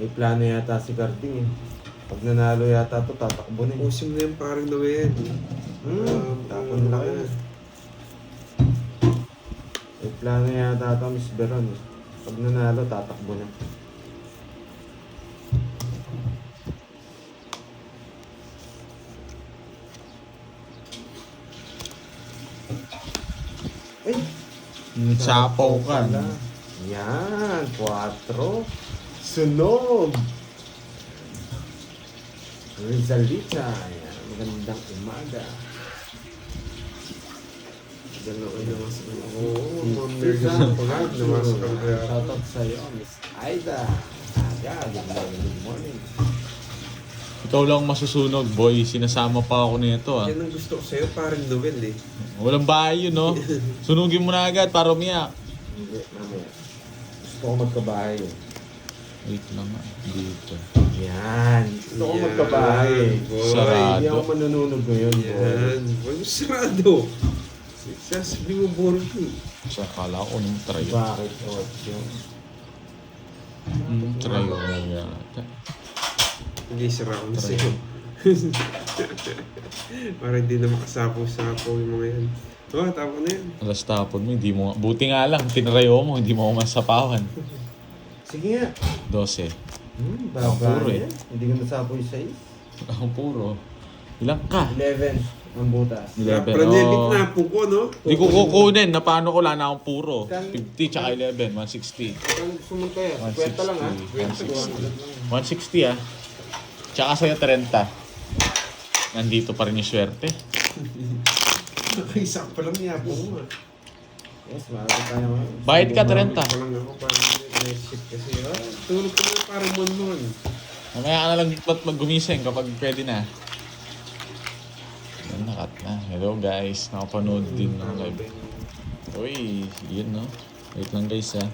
May plano yata si Carding eh. Pag nanalo yata to, tatakbo na eh. Usim na yung parang Noel. Tapon na kayo. May plano yata to, Miss Beron eh. Pag nanalo, tatakbo na. Ay! Sapaw ka. pala. Yan, 4. Sunog! Rizalita. Yan, magandang umaga. Gano'n kayo naman sa mga. Oo, mga Miss nervous Susan, na pagod. Namas ka kaya. shoutout sa'yo, Miss Aida. Aga, good morning. Ikaw lang masusunog, boy. Sinasama pa ako nito, ah. Yan ang gusto ko sa'yo, parang Noel eh. Walang bahay yun, no? Sunugin mo na agad para umiyak. Hindi, mamaya. Gusto ko magkabahay eh. Wait lang, ah. Dito. Yan. Gusto ko Yan, magkabahay. boy. Sarado. Hindi ako manununog ngayon, boy. Yan. Boy, sarado. Sasabi mo, Borgi. Sa kala ko nung try. Bakit, Ocho? Try ko na yata. Hindi, sira ko na Try. sa'yo. Para hindi na makasapo-sapo yung mga yan. Oh, tama na yan. Alas tapon mo, hindi mo. Buti nga lang, tinrayo mo, hindi mo ako masapawan. Sige nga. 12. Baba puro niya. eh. Hindi ko nasapo yung 6. Ang puro. Ilang ka? 11 ang butas. 11. Pranebit Oh. na po ko, no? Hindi ko kukunin. Na paano ko lang na akong puro. 50 tsaka 11. 160. Kung gusto mo kaya, kwenta lang ha. 160. 160 ah. Tsaka sa'yo 30. Nandito pa rin yung swerte. Nakaisang pa lang niya po mo. Yes, maaari tayo. Bayad ka 30. Pa lang ako parang night shift kasi. Tulog ko na parang mon-mon. Mamaya ka na lang maggumising kapag pwede na. Yan, nakat na. Hello guys. Nakapanood din ng live. Uy, yun no. Wait lang guys ah.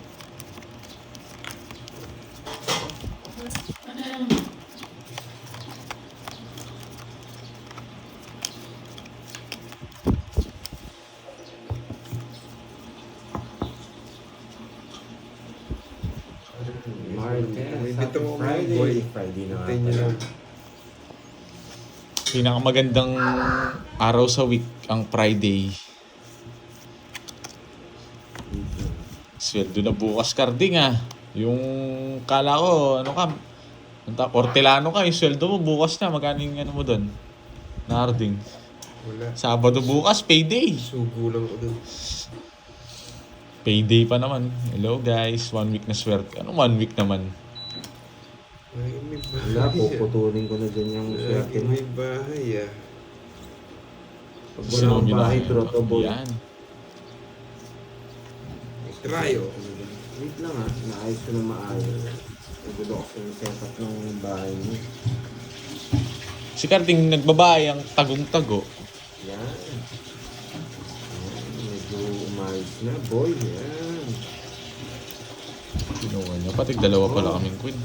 Martes, Dito mo mga Friday. boy. Friday na nga Hintayin niyo pala. lang. Pinakamagandang araw sa week ang Friday. Sweldo na bukas Carding ah. Yung kala ko, ano ka, Hortelano ka, yung sweldo mo bukas na. Magkano yung ano mo doon? Narding. Wala. Sabado bukas, payday. Sugo lang ko dun. Payday pa naman. Hello guys, 1 week na swerte. Anong 1 week naman? Ay, may Wala, bahay. puputulin ko na dyan yung swerte Lagi mo. may bahay ah. Pag wala kang bahay, troto boy. Yan. Trayo. Wait lang ha, naayos ko na maayos. Nagulo ko yung setup ng bahay mo. Si Carding nagbabahay ang tagong-tago. Yan. Yan, medyo umayos na, boy. Yan. Kinuha niya. Pati dalawa pala kaming queen.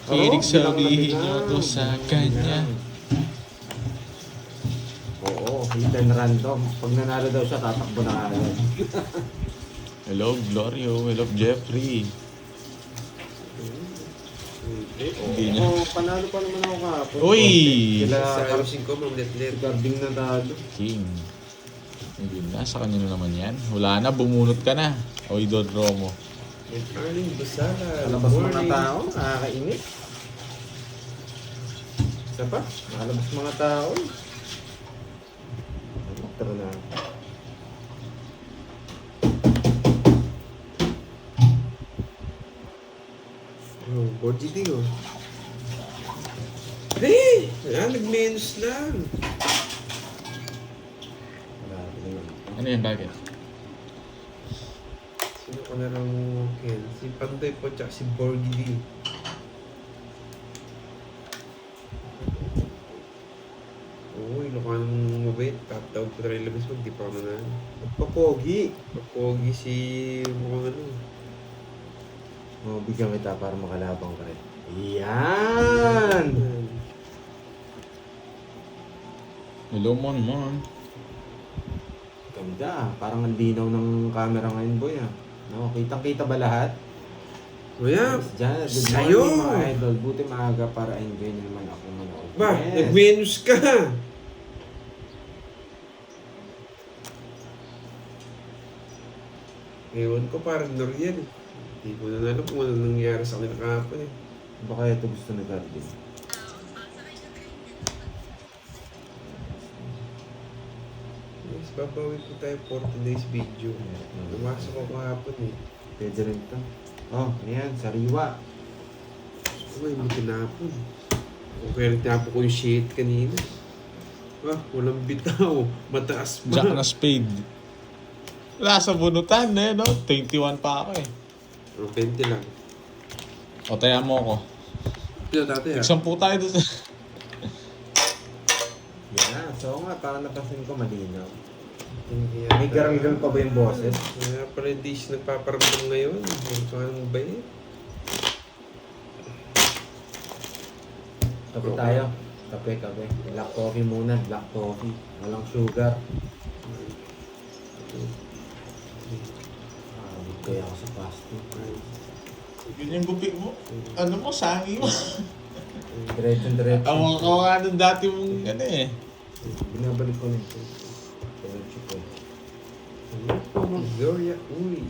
Oo, Kilig sabihin bilang niyo na to sa kanya. Oo, hit and random. Pag nanalo daw siya, tatakbo na agad. Hello Glorio. Hello Jeffrey. Hindi niya. Oo, panalo pa naman ako kahapon. Uy! Sila Sa ayusin ko, Ma'am Letler. Garding na talo. King. Hindi na. Sa kanino naman yan? Wala na. Bumunot ka na. O idodraw mo. Good morning, Basala. Kalabas mga tao, nakakainit. Isa pa, nakalabas mga tao. Tara na. Oh, body din oh. Hey! Ayan, nag-menus lang. Marami naman. Ano yan? Bakit? Sino ka na lang Ken? Si Pandoy po tsaka si Borgi D. Oo, Ilocano mabait. Tatawag ko tayo labas pag di pa ako na. Papogi. Papogi si mukhang ano. Oh, bigyan kita para makalabang ka rin. Yan! Hello Mon. Ganda ah. Parang ang linaw ng camera ngayon, boy ah. No, kitang-kita ba lahat? Kuya, Diyan, good sa'yo. morning mga idol. Buti maaga para enjoy nyo naman ako manood. Ba, Yes. nag-menus ka. Ewan ko parang Noriel. Hindi ko na alam kung ano nangyari sa akin kahapon eh. Baka ito gusto na garden. Yes, babawi po tayo for today's video. Lumasok ako kahapon eh. Pwede rin to. Oh, ayan, sariwa. Gusto ko yung tinapon. Okay, tinapon ko yung shit kanina. Ah, walang bitaw. Mataas pa. Jack na spade. Wala sa bunutan eh, no? 21 pa ako eh. Oh, 20 lang. O, taya mo ako. Ito tatay ah. Nagsampu tayo doon. Yan, so nga, parang napansin ko malinaw. Hindi May garang-garang pa ba yung boses? Kaya pala hindi siya nagpaparamdam ngayon. So, anong ba yun? Kape tayo. Kape. Black coffee muna, black coffee. Walang sugar. Kaya ako sa pasti. Yun yung gupi mo. Ano mo, sangi mo. Diretso. Awang ka nga nung dati mong ano eh. Binabalik ko na ito. Diretso ko. Ano po, Ma'am Gloria? Uy.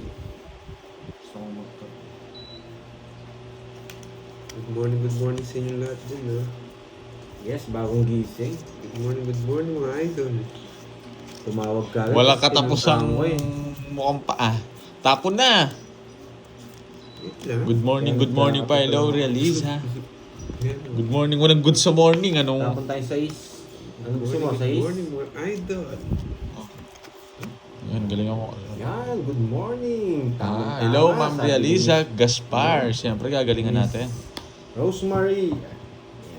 Gusto ko magkape. Good morning sa inyo lahat din, ha? Yes, bagong gising. Good morning mga idol. Tumawag ka. Walang tapos katapusang tinutang ko eh. mukhang paa. Tapon na. Wait lang. Good morning pa. Hello, Realize ha. Yan, Good morning. Walang good sa morning. Anong... Tapon tayo sa is. Ano gusto mo? Sa Good is? morning mga idol. Yan, galing ako. Yan, good morning. Tama, Hello, tama, Ma'am sabi Realiza ni Gaspar. Siyempre, gagalingan natin. Rosemary.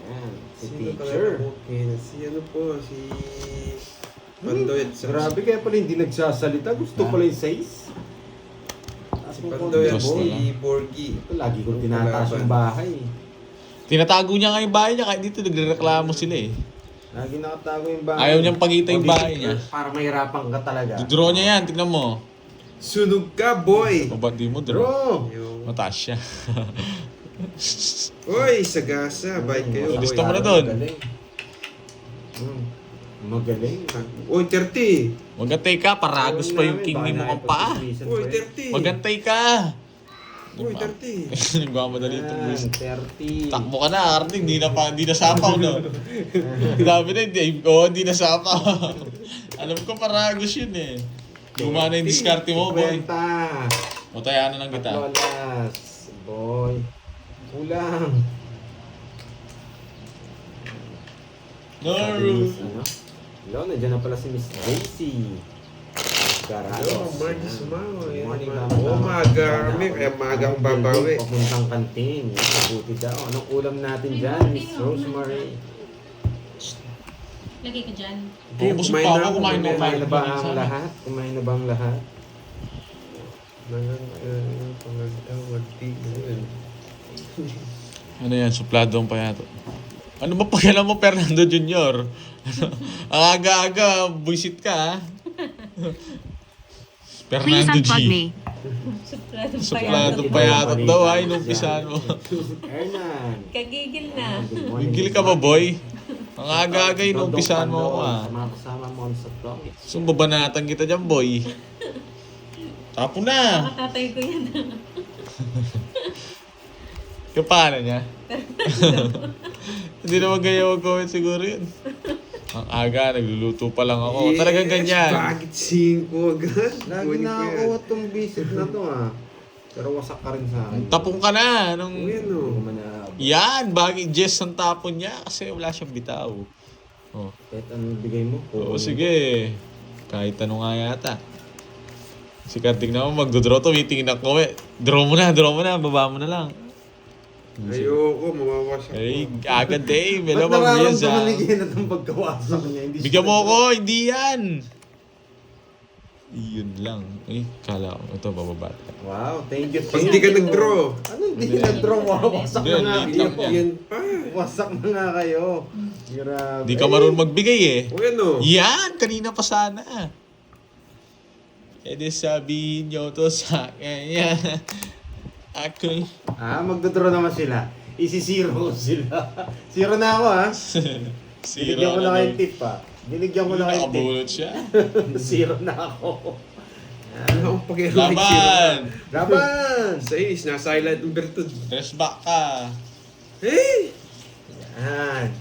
Yan, si Sino teacher. pala po? Si ano po, si Pandoy at sa Grabe, kaya pala hindi nagsasalita. Gusto pala yung size. si Pandoy at Diyos si na Borgie. Ito, lagi kong tinataas yung bahay. Tinatago niya nga yung bahay niya. Kahit dito nagrereklamo sila eh. Lagi nakatago yung bahay. Ayaw niyang pakita yung O, di- bahay niya. Para mahirapan ka talaga. Draw niya yan. Tignan mo. Sunog ka, boy! O ba't di mo draw? Bro! Yung... Mataas siya. Uy, sagasa. Bait kayo, Gusto boy. mo na doon. Magaling. Magaling. Uy, 30! Magantay ka. Paragos pa yung king ni mo kang paa. Uy, 30! Magantay ka. Uy, 30! Nagmamadali itong Yan, boys. 30. Takbo ka na, Arting. Hindi na sapaw, no? Sabi na, hindi na sapaw. Alam ko paragos yun eh. Gumana yung diskarte mo, boy. 50. O tayanan ng kita. Lolas. Boy. Kulang. Sabi ni Miss, ano? Hello, nandiyan na pala si Miss Daisy. Garados. Hello, Margie Sumawa. Good morning, Yan, ma'am. Oo, maaga kami. Kaya maaga akong babawi. Papuntang kantin. Yan, mabuti daw. Anong ulam natin dyan, Miss Rosemary? Lagay ka dyan. Oo, busog pa ako. Kumain na Kumain na ba ang Sana. lahat? Kumain na ba ang lahat? Pangagtawag di. Ano yan, supladong pa yato. Ano ba pakialam mo, Fernando Jr.? Ang aga-aga, buisit ka ha? Please Fernando unplug G. me. Supladong pa yato daw ay nung pisahan mo. Hernan. Kagigil na. Good morning, Gigil Miss ka ba, Margie. boy? Ang aga-aga Dodong nung pisahan mo ako Pandong, ah. Sa mga kasama mo sa vlog. Sumbabanatan kita dyan, boy. Tapo na. Makatatay ko yan. Yung paano niya? Hindi naman ganyan mag-comment siguro yun. Ang aga, nagluluto pa lang ako. Talagang ganyan. Bakit 5 agad? Lagi Kunin ko na yan. ako itong visit na to ah. Pero wasak ka rin sa akin. Tapong ka na. Oo, Nung... yan Hindi o. ko man naabot. Yan, bagay Jess ang tapon niya kasi wala siyang bitaw. Oh. Kahit anong bigay mo. Oo, sige. Kahit ano nga yata. Si Kartik naman magdodraw to, waiting na ko eh. Draw mo na, baba mo na lang. Ayoko, mawawasak Ay, ko. agad eh. Melo Ba't mag-reels nararamdaman ni ah. Gina itong pagkawasak niya? Hindi Bigyan mo siya- ako, hindi yan. Yun lang. Eh, kala ko. Ito, bababa. Wow, thank you. Pag hindi ka nag-draw. Ano hindi ka nag-draw? Wasak Hindi, na nga hindi kayo. lang Yan pa. Wasak na nga kayo. Grabe. Hindi ka marunong magbigay eh. O yan o. Yan! Kanina pa sana. Eh di sabihin nyo to sa akin. Yan. Ako. Magdodraw naman sila. Isi-zero sila. Zero na ako ha. Binigyan ko na kayong tip pa. Binigyan ko na kayong tip. Nakabulot siya. Zero na ako. Ano ang pag-iwan? Laban! Laban! 6, nasa highlight ng Bertud. Rest back ka. Hey! Yan.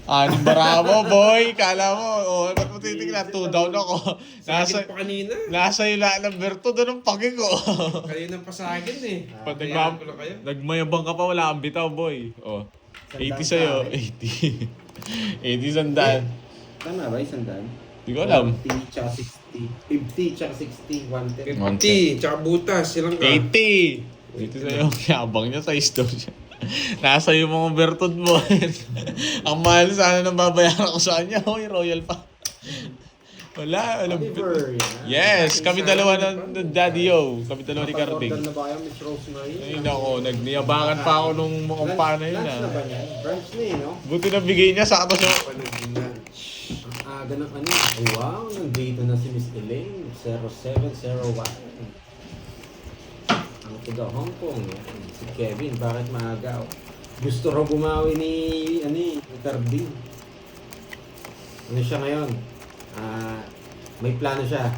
Anim Bravo, boy. Kala mo, ba't mo titignan? 2 down ako. Sakit pa kanina. Nasa ila ng Berto, doon ang pagi ko. Kanina pa sa akin eh. Pag Kayaan ko lang kayo. nagmayabang ka pa, wala kang bitaw, boy. 80 Sandaan sa'yo, sa akin. 80. 80 sandaan. Tama ba? Isang daan? Hindi ko alam. 50 tsaka 60. 50 tsaka 60. 110. 50, tsaka butas. Silang ka. 80! 80 sa'yo. Yabang niya sa store siya. Nasa yung mga Bertod mo. Ang mahal sana nang babayaran ko sa kanya. Hoy, royal pa. Wala, alam. Oliver, yan. Yes, kami dalawa ng Daddy O. Kami dalawa ni Carding. Napag-order na ba kayo, Miss Rosemary? Ay, nako, nagniyabangan pa ako nung mukhang paano yun Lunch na ba ah. yan? Brunch na eh, no? Buti na bigay niya, sakto siya. Lunch. Ang aga ng ano. Oh, wow, nandito na si Miss Elaine. 0701. Ang taga Hong Kong. Yan. Si Kevin, bakit maaga? Gusto raw bumawi ni Carding. Ano siya ngayon? May plano siya.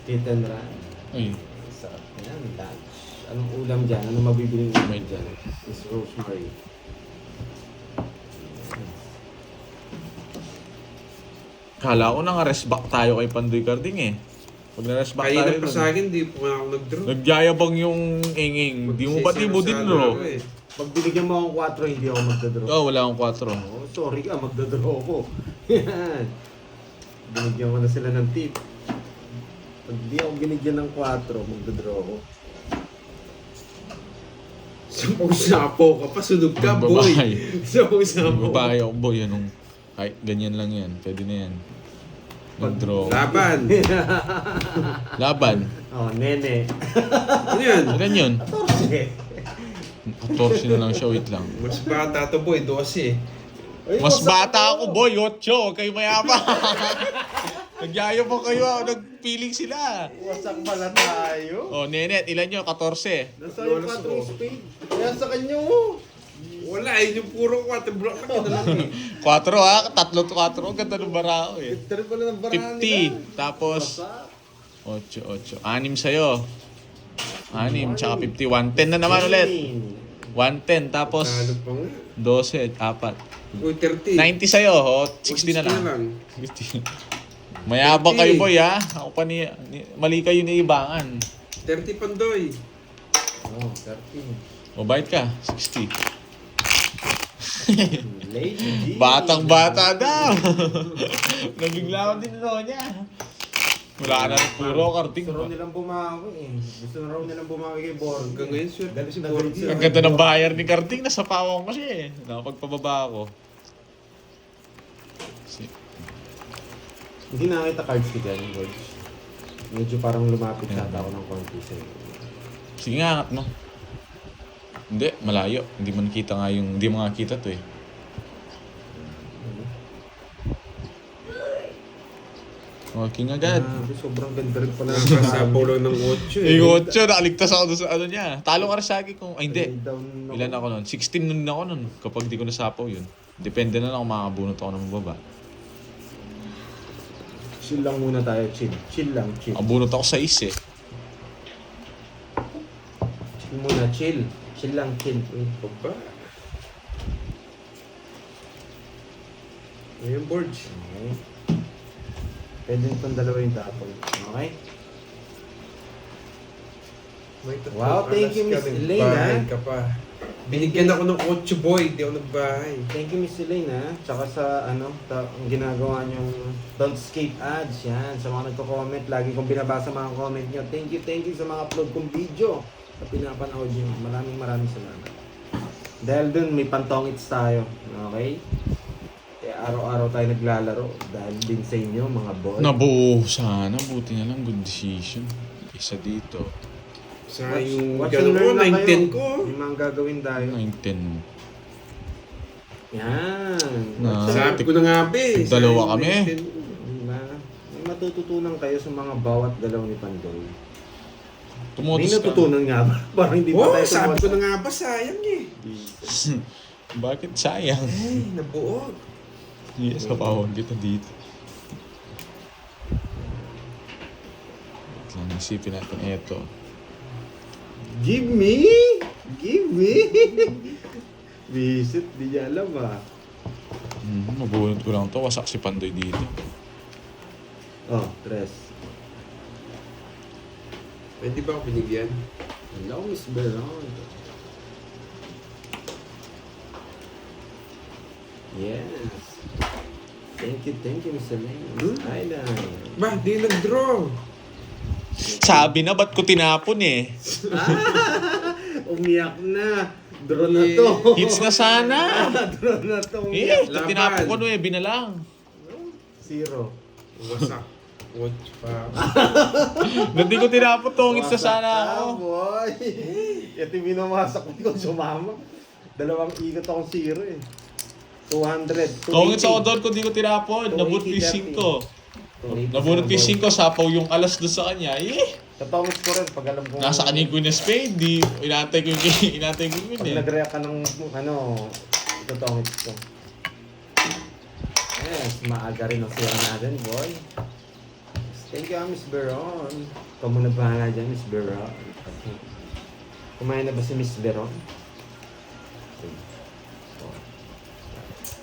Hit and run. Ay, Sarap. Ayan, lunch. Anong ulam dyan? Anong mabibiling ulam May- dyan? Miss Rosemary. kala ko nang rest back tayo kay Pandoy Carding eh. Pag na-rest back Kanina tayo pa dun. sa akin, di po nga ako nag-draw. Nagyayabang yung inging. Di mo ba di mo din, bro? Pag binigyan mo akong 4, hindi ako magdadraw. Oh, wala akong 4. Oh, sorry ka, magdadraw ako. Yan. Binigyan ko na sila ng tip. Pag di ako binigyan ng 4, magdadraw ako. Sapaw-sapaw ka pa, sunog ka, boy. Babae. Sapaw-sapaw. Babae ako, boy. Anong... Ay, ganyan lang yan. Pwede na yan. Mag-draw. Laban. Laban. Oh, nene. Ano yan? Ilan yun? 14. 14 na lang siya. Wait lang. Mas bata to, boy. 12. Ay, Mas wasak bata ako. ako, boy. 8. Huwag kayo mayabang. Nagyayabang kayo. Nagpiling sila. Wasak pala tayo. Oh, Nenet. Ilan yun? 14. Nasa yung 4 speed. Kaya sa kanya mo. Wala, yun yung puro 4 block na kinalang eh. 4 ha? 3-4. Ang ganda ng barao eh. Ito pala ng barahan nila. 50. Tapos... Wasak. 8. 6 sa'yo. 6. Tsaka 50. 110 na naman ulit. 110. Tapos... Ano pa nga? 12. 4. Uy, 30. 90 sa'yo. Oh, 60 na lang. 60. Mayabang kayo, boy, ha? Ako pa mali kayo ni Ibangan. 30 pandoy. Oh, 13. O, bayad ka. 60. Lady G. Batang-bata daw. Nabigla ko din ito niya. Wala ka na rin puro karting. Gusto raw nilang bumawi eh. Gusto na raw nilang bumawi kay Borg. Hanggang ngayon, sir. Galit Si na Borg. galit sila. Ang ganda ng bayar ni Karting. Nasa pawang kasi eh. Nakapagpababa ako. Hindi nakita cards ko dyan, Borg. Medyo parang lumapit sa ako ng konti sa'yo. Sige nga, angat mo. Hindi, malayo. Hindi mo nakita nga yung... Hindi mo nakita to eh. Walking agad. Sobrang ganda rin pala. Nakasapaw lang ng 8 eh. Yung 8, nakaligtas ako doon sa ano niya. Talo ka rin sa akin kung... Ay, hindi. Down Ilan ako nun? 16 nun ako nun. Kapag di ko nasapaw yun. Depende na lang kung makakabunot ako ng baba. Chill lang muna tayo, chill. Chill lang, chill. Nakabunot ako sa is eh. Chill muna, chill. Chill lang, chill. Pagba. Ayun, boards. Okay. Pwede itong dalawa yung tapon. Okay? May tatlong Wow, thank you, alas Miss ka, Elaine, nagbahay ah. ka pa. Binigyan ako ng 8 boy, di ako nagbahay. Thank you, Miss Elaine, ha? Tsaka sa, ang ginagawa niyong Don't Skate Ads, yan. Sa mga nagko-comment, lagi kong binabasa mga comment niyo. Thank you sa mga upload kong video. Sa pinapanood niyo. Maraming salamat. Dahil dun, may pantongits tayo. Okay? Kaya araw-araw tayo naglalaro. Dahil din sa inyo, mga boy. Nabuo sana. Buti na lang good decision. Isa dito. Sa yung Watch gano'n and ko, learn lang kayo. 9-10 ko. Yung mga gagawin tayo. 9-10. Yan. Na- Sabi ko na nga be. Dalawa sa kami. 9-10. Diba? May matututunan kayo sa mga bawat galaw ni Pandoy. May Tumutos ka. natutunan nga ba? Parang hindi pa Oh, tayo sabi ko tumuwas. na nga ba, sayang eh. Bakit sayang? Ay, nabuog. Yes, kapahon kita dito. Lang isipin natin eto. Give me! Give me! Visit, di niya alam ah. Mabunod ko lang to. Wasak si Pandoy dito. Oh, tres. Pwede ba ako binigyan? Hello, Miss Beron. Yes. Thank you, Miss Elaine. Ay, Ba, di nag-draw. Sabi na, ba't ko tinapon eh? Umiyak na. Draw na to. Hits na sana. Draw na to. Eh, Umiyak. pag tinapon ko no eh, binalang. Zero. Wasak. What pa? Ba't di ko tinapon to? Hits na sana Wasak ako. ka, boy. Ito yung minamasak ko sumama. Dalawang ikot akong zero eh. 200. Kung hits ako doon kung di ko tinapon. Nabunod ko yung 5. Nabunod ko yung 5, sapaw yung alas doon sa kanya. Eh, Tatawag ko rin pag alam ko. nasa kanin ko yung spade. Di, inatay ko yung Pag eh. nag-react ka ng tatawag ko. Yes, maaga rin ang sira natin, boy. Thank you, Miss Beron. Ikaw muna bahala dyan, Miss Beron. Kumain na ba si Miss Beron?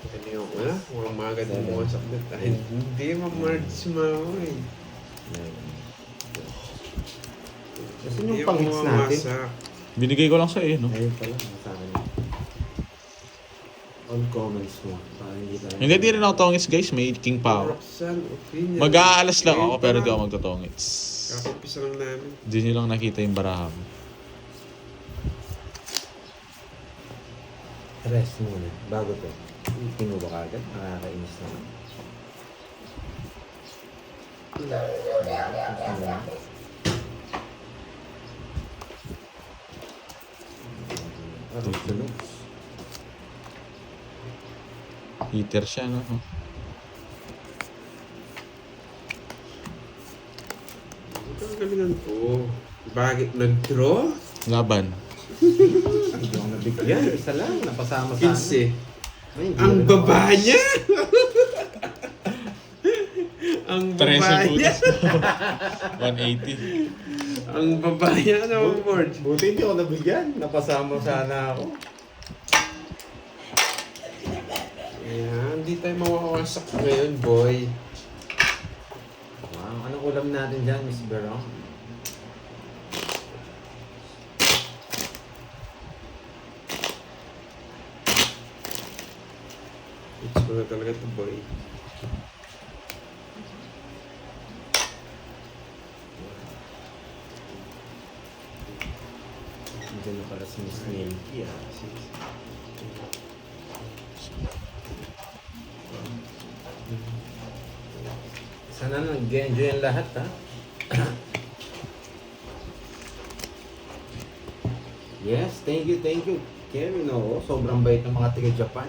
Ano yung, Huwag magad mo sa dahil hindi ma-merge mo eh. Kasi yung pang-hits natin. Binigay ko lang sa iyo, no? Ayun pala, sa akin. On comments mo. Para hindi tayo. Hindi, di rin ako tongits, guys. May king pa ako. Roxanne, opinion. Mag-aalas lang ako, Ayun pero pa di ako lang. magtotongits. Kakapisa lang namin. Di nyo lang nakita yung baraha mo. Rest muna. Bago to. Pinuha ka agad. Nakakainis naman. Ano sunog? Heater siya, no? Ito ang galingan ko. Bakit nag-draw? Laban. Hindi ako nabigyan. Isa lang. Napasama sa 15. Ay, hindi Ang rin baba ako. niya! Ang baba 13 niya! putos. 180. Ang baba niya ng board. Buti hindi ako nabigyan. Napasama sana ako. Ayan, hindi tayo mawawasak ngayon, boy. Wow, anong ulam natin dyan, Miss Beron? It's ko na talaga ito, boy. Diyan na pala si Miss Milky. Sana nag-enjoy ang lahat, ha? Yes, thank you, Kevin. Oo, sobrang bait ng mga taga-Japan.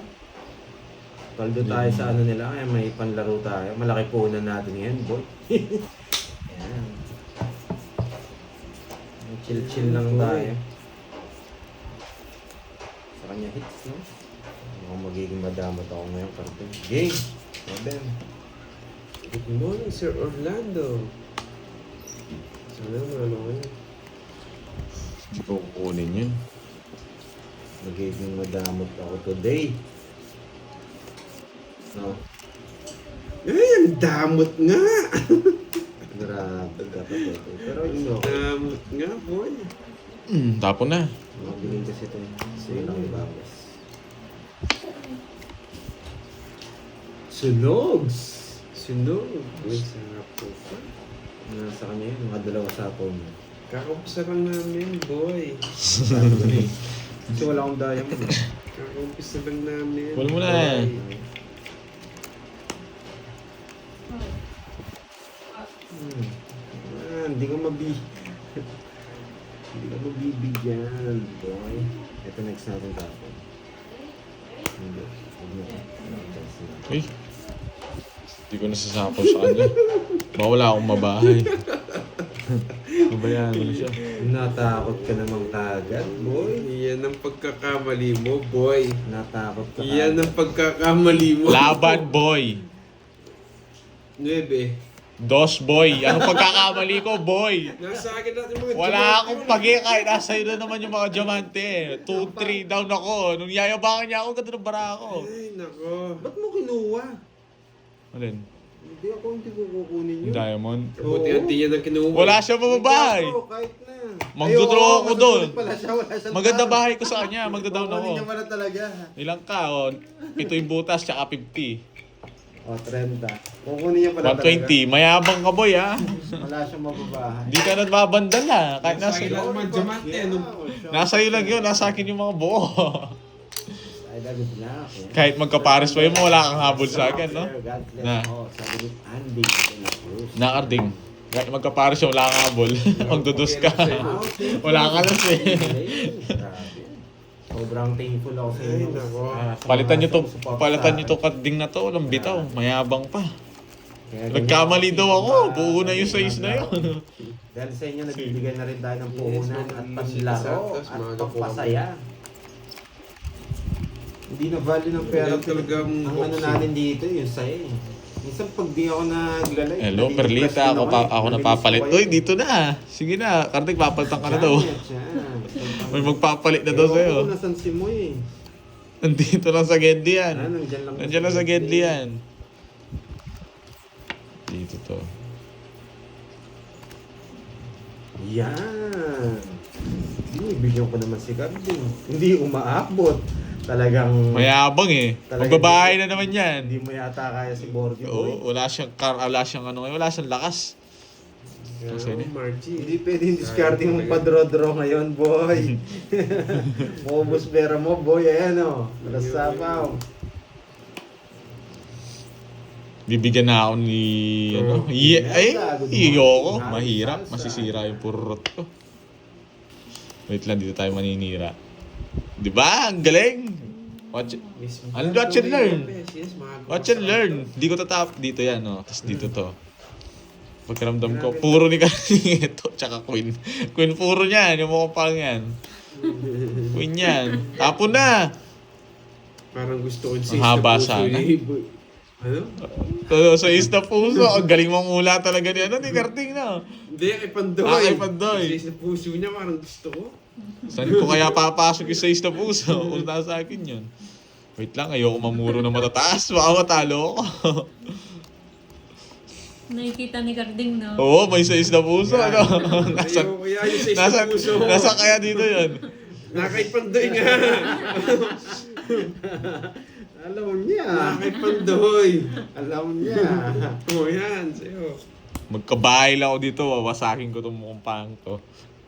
Paldo tayo sa ano nila, kaya may panlaro tayo. Malaki punan natin yan, boy. Yan. Chill-chill lang tayo. Sa kanya hits, no? Mukhang magiging madamot ako ngayon, Carter. Game! Modem. Good morning, Sir Orlando. Sana manalo ngayon. Hindi ko kukunin yun. Magiging madamot ako today. No? Ay, ang damot nga! Grabe ka pa to. Pero it's okay. Damot nga, boy. Tapon na. Mabiling kasi ito. Sige lang ibabas. Sunogs! Sunog. Uy, sarap po pa. Nasa kanya yun, mga dalawa sapaw mo. Kakampisa lang namin, boy. Sabi ko na eh. Kasi wala akong diamond. Kakampisa lang namin. Wala mo na boy. eh. Hindi ko hindi ko mabibigyan, boy. Ito next natin tapon. Hindi. Huwag mo. Uy. Hindi ko nasasapaw sa kanya. Baka wala akong mabahay. Pabayaan mo na siya. Natakot ka namang kagad, boy. Yan ang pagkakamali mo, boy. Natakot ka Yan ang pagkakamali mo. Laban, boy. 9. Dos, boy. Anong pagkakamali ko, boy? Nasa akin natin mga Wala akong pagi kahit nasa iyo na naman yung mga diamante. 2-3 down ako. Nung yayabangan niya ako, ganda ng bara ako. Ay, nako. Ba't mo kinuha? Alin? Hindi ko kukunin Yung yun. diamond? Buti-unti yan ang kinuha. Wala siya mababahay. Oo, kahit na. Magdodraw Ay, oo, ako doon. masusulit pala siya, wala siyang Maganda tao. bahay ko sa kanya. Magda-down Kukunin ako. niya pala talaga. Ilang ka? O, 7 yung butas, tsaka 50. O, 30. Kukunin niya pala 120. Mayabang ka, boy, ha? talaga. Wala siyang mababahay. Hindi ka nagbabandal, ha? Kahit Nasa nasa akin lang naman diamante. Ano? Nasa iyo lang yun. Nasa akin yung mga buo. Ay, good luck. Kahit magkapares pa yun mo, wala kang habol sa akin, no? God bless. Na. Oh, sabi ni Andy. De La Cruz. Nakarding. Kahit magkapares yun, wala kang habol. Magdudus ka. Wow, thank you. Wala ka lang, eh. Grabe. Sobrang thankful ako sa inyo. Ay, nako. Sa Palitan mga nyo to, support palitan sa nyo to karding na to, walang bitaw, mayabang pa. Kaya Nagkamali ganyan daw ako, mga- buo na yung size na yun. Dahil sa inyo, nagbibigay na rin tayo ng Yes, puhunan mga at easy panlaro Santos, at mga pagpasaya. Hindi na value ng pera. Yan talagang Ang ano boxing. natin dito, yung saya eh. Minsan pag di ako naglalay. Hello, Perlita, ako napapalit. Uy, dito na. Sige na, Kartik, papalitan ka na daw. May magpapalit na daw sa'yo. Oo, nasan si Moy eh. Nandito lang sa Gedli yan. Nandiyan lang. Nandiyan lang sa Gedli yan. Dito to. Yan. Bigyan ko naman si Carding. Hindi umaabot. Talagang Mayabang eh. Magbabahay na naman yan. hindi mo yata kaya si Borgie Boy. Oo, wala siyang wala siyang ano ngayon, wala siyang lakas. Kasi Kasi Margie. Hindi pwedeng discarding mong padro-draw ngayon, boy. Maubos pera mo, boy. Ayan o. Nakasapaw. Bibigyan na ako ni ano? Iyoko. Mahirap, masisira yung purot ko. Wait lang, dito tayo maninira. 'Di ba? Ang galing. Watch and learn. Watch and learn. Di ko tatap dito yan, no. Tapos dito to. Pagkaramdam ko, puro ni Kanye ito, tsaka Queen. Queen puro niyan, yung mukhang pang yan. Queen yan. Tapon na! Parang gusto ko Ang haba sana. Ano? Sa isda puso, ang galing mong ula talaga ni ano, ni Karting na. Hindi, kay Pandoy. Kay Pandoy. Kasi sa puso niya, parang gusto ko. Saan ko kaya papasok yung sa isda puso? Kung nasa akin yun. Wait lang, ayoko mamuro na matataas. Baka matalo ako. Nakikita ni Carding, no? Oo, may sa isda puso. Ano? Nasa, Ayaw, kaya yung sa nasa, isang puso. nasa kaya dito yun. Nakay Pandoy nga. Alam niya. Nakay Pandoy. Alam niya. O yan, sa'yo. Magkabahay lang ako dito, wawasakin ko itong mukhang pang to.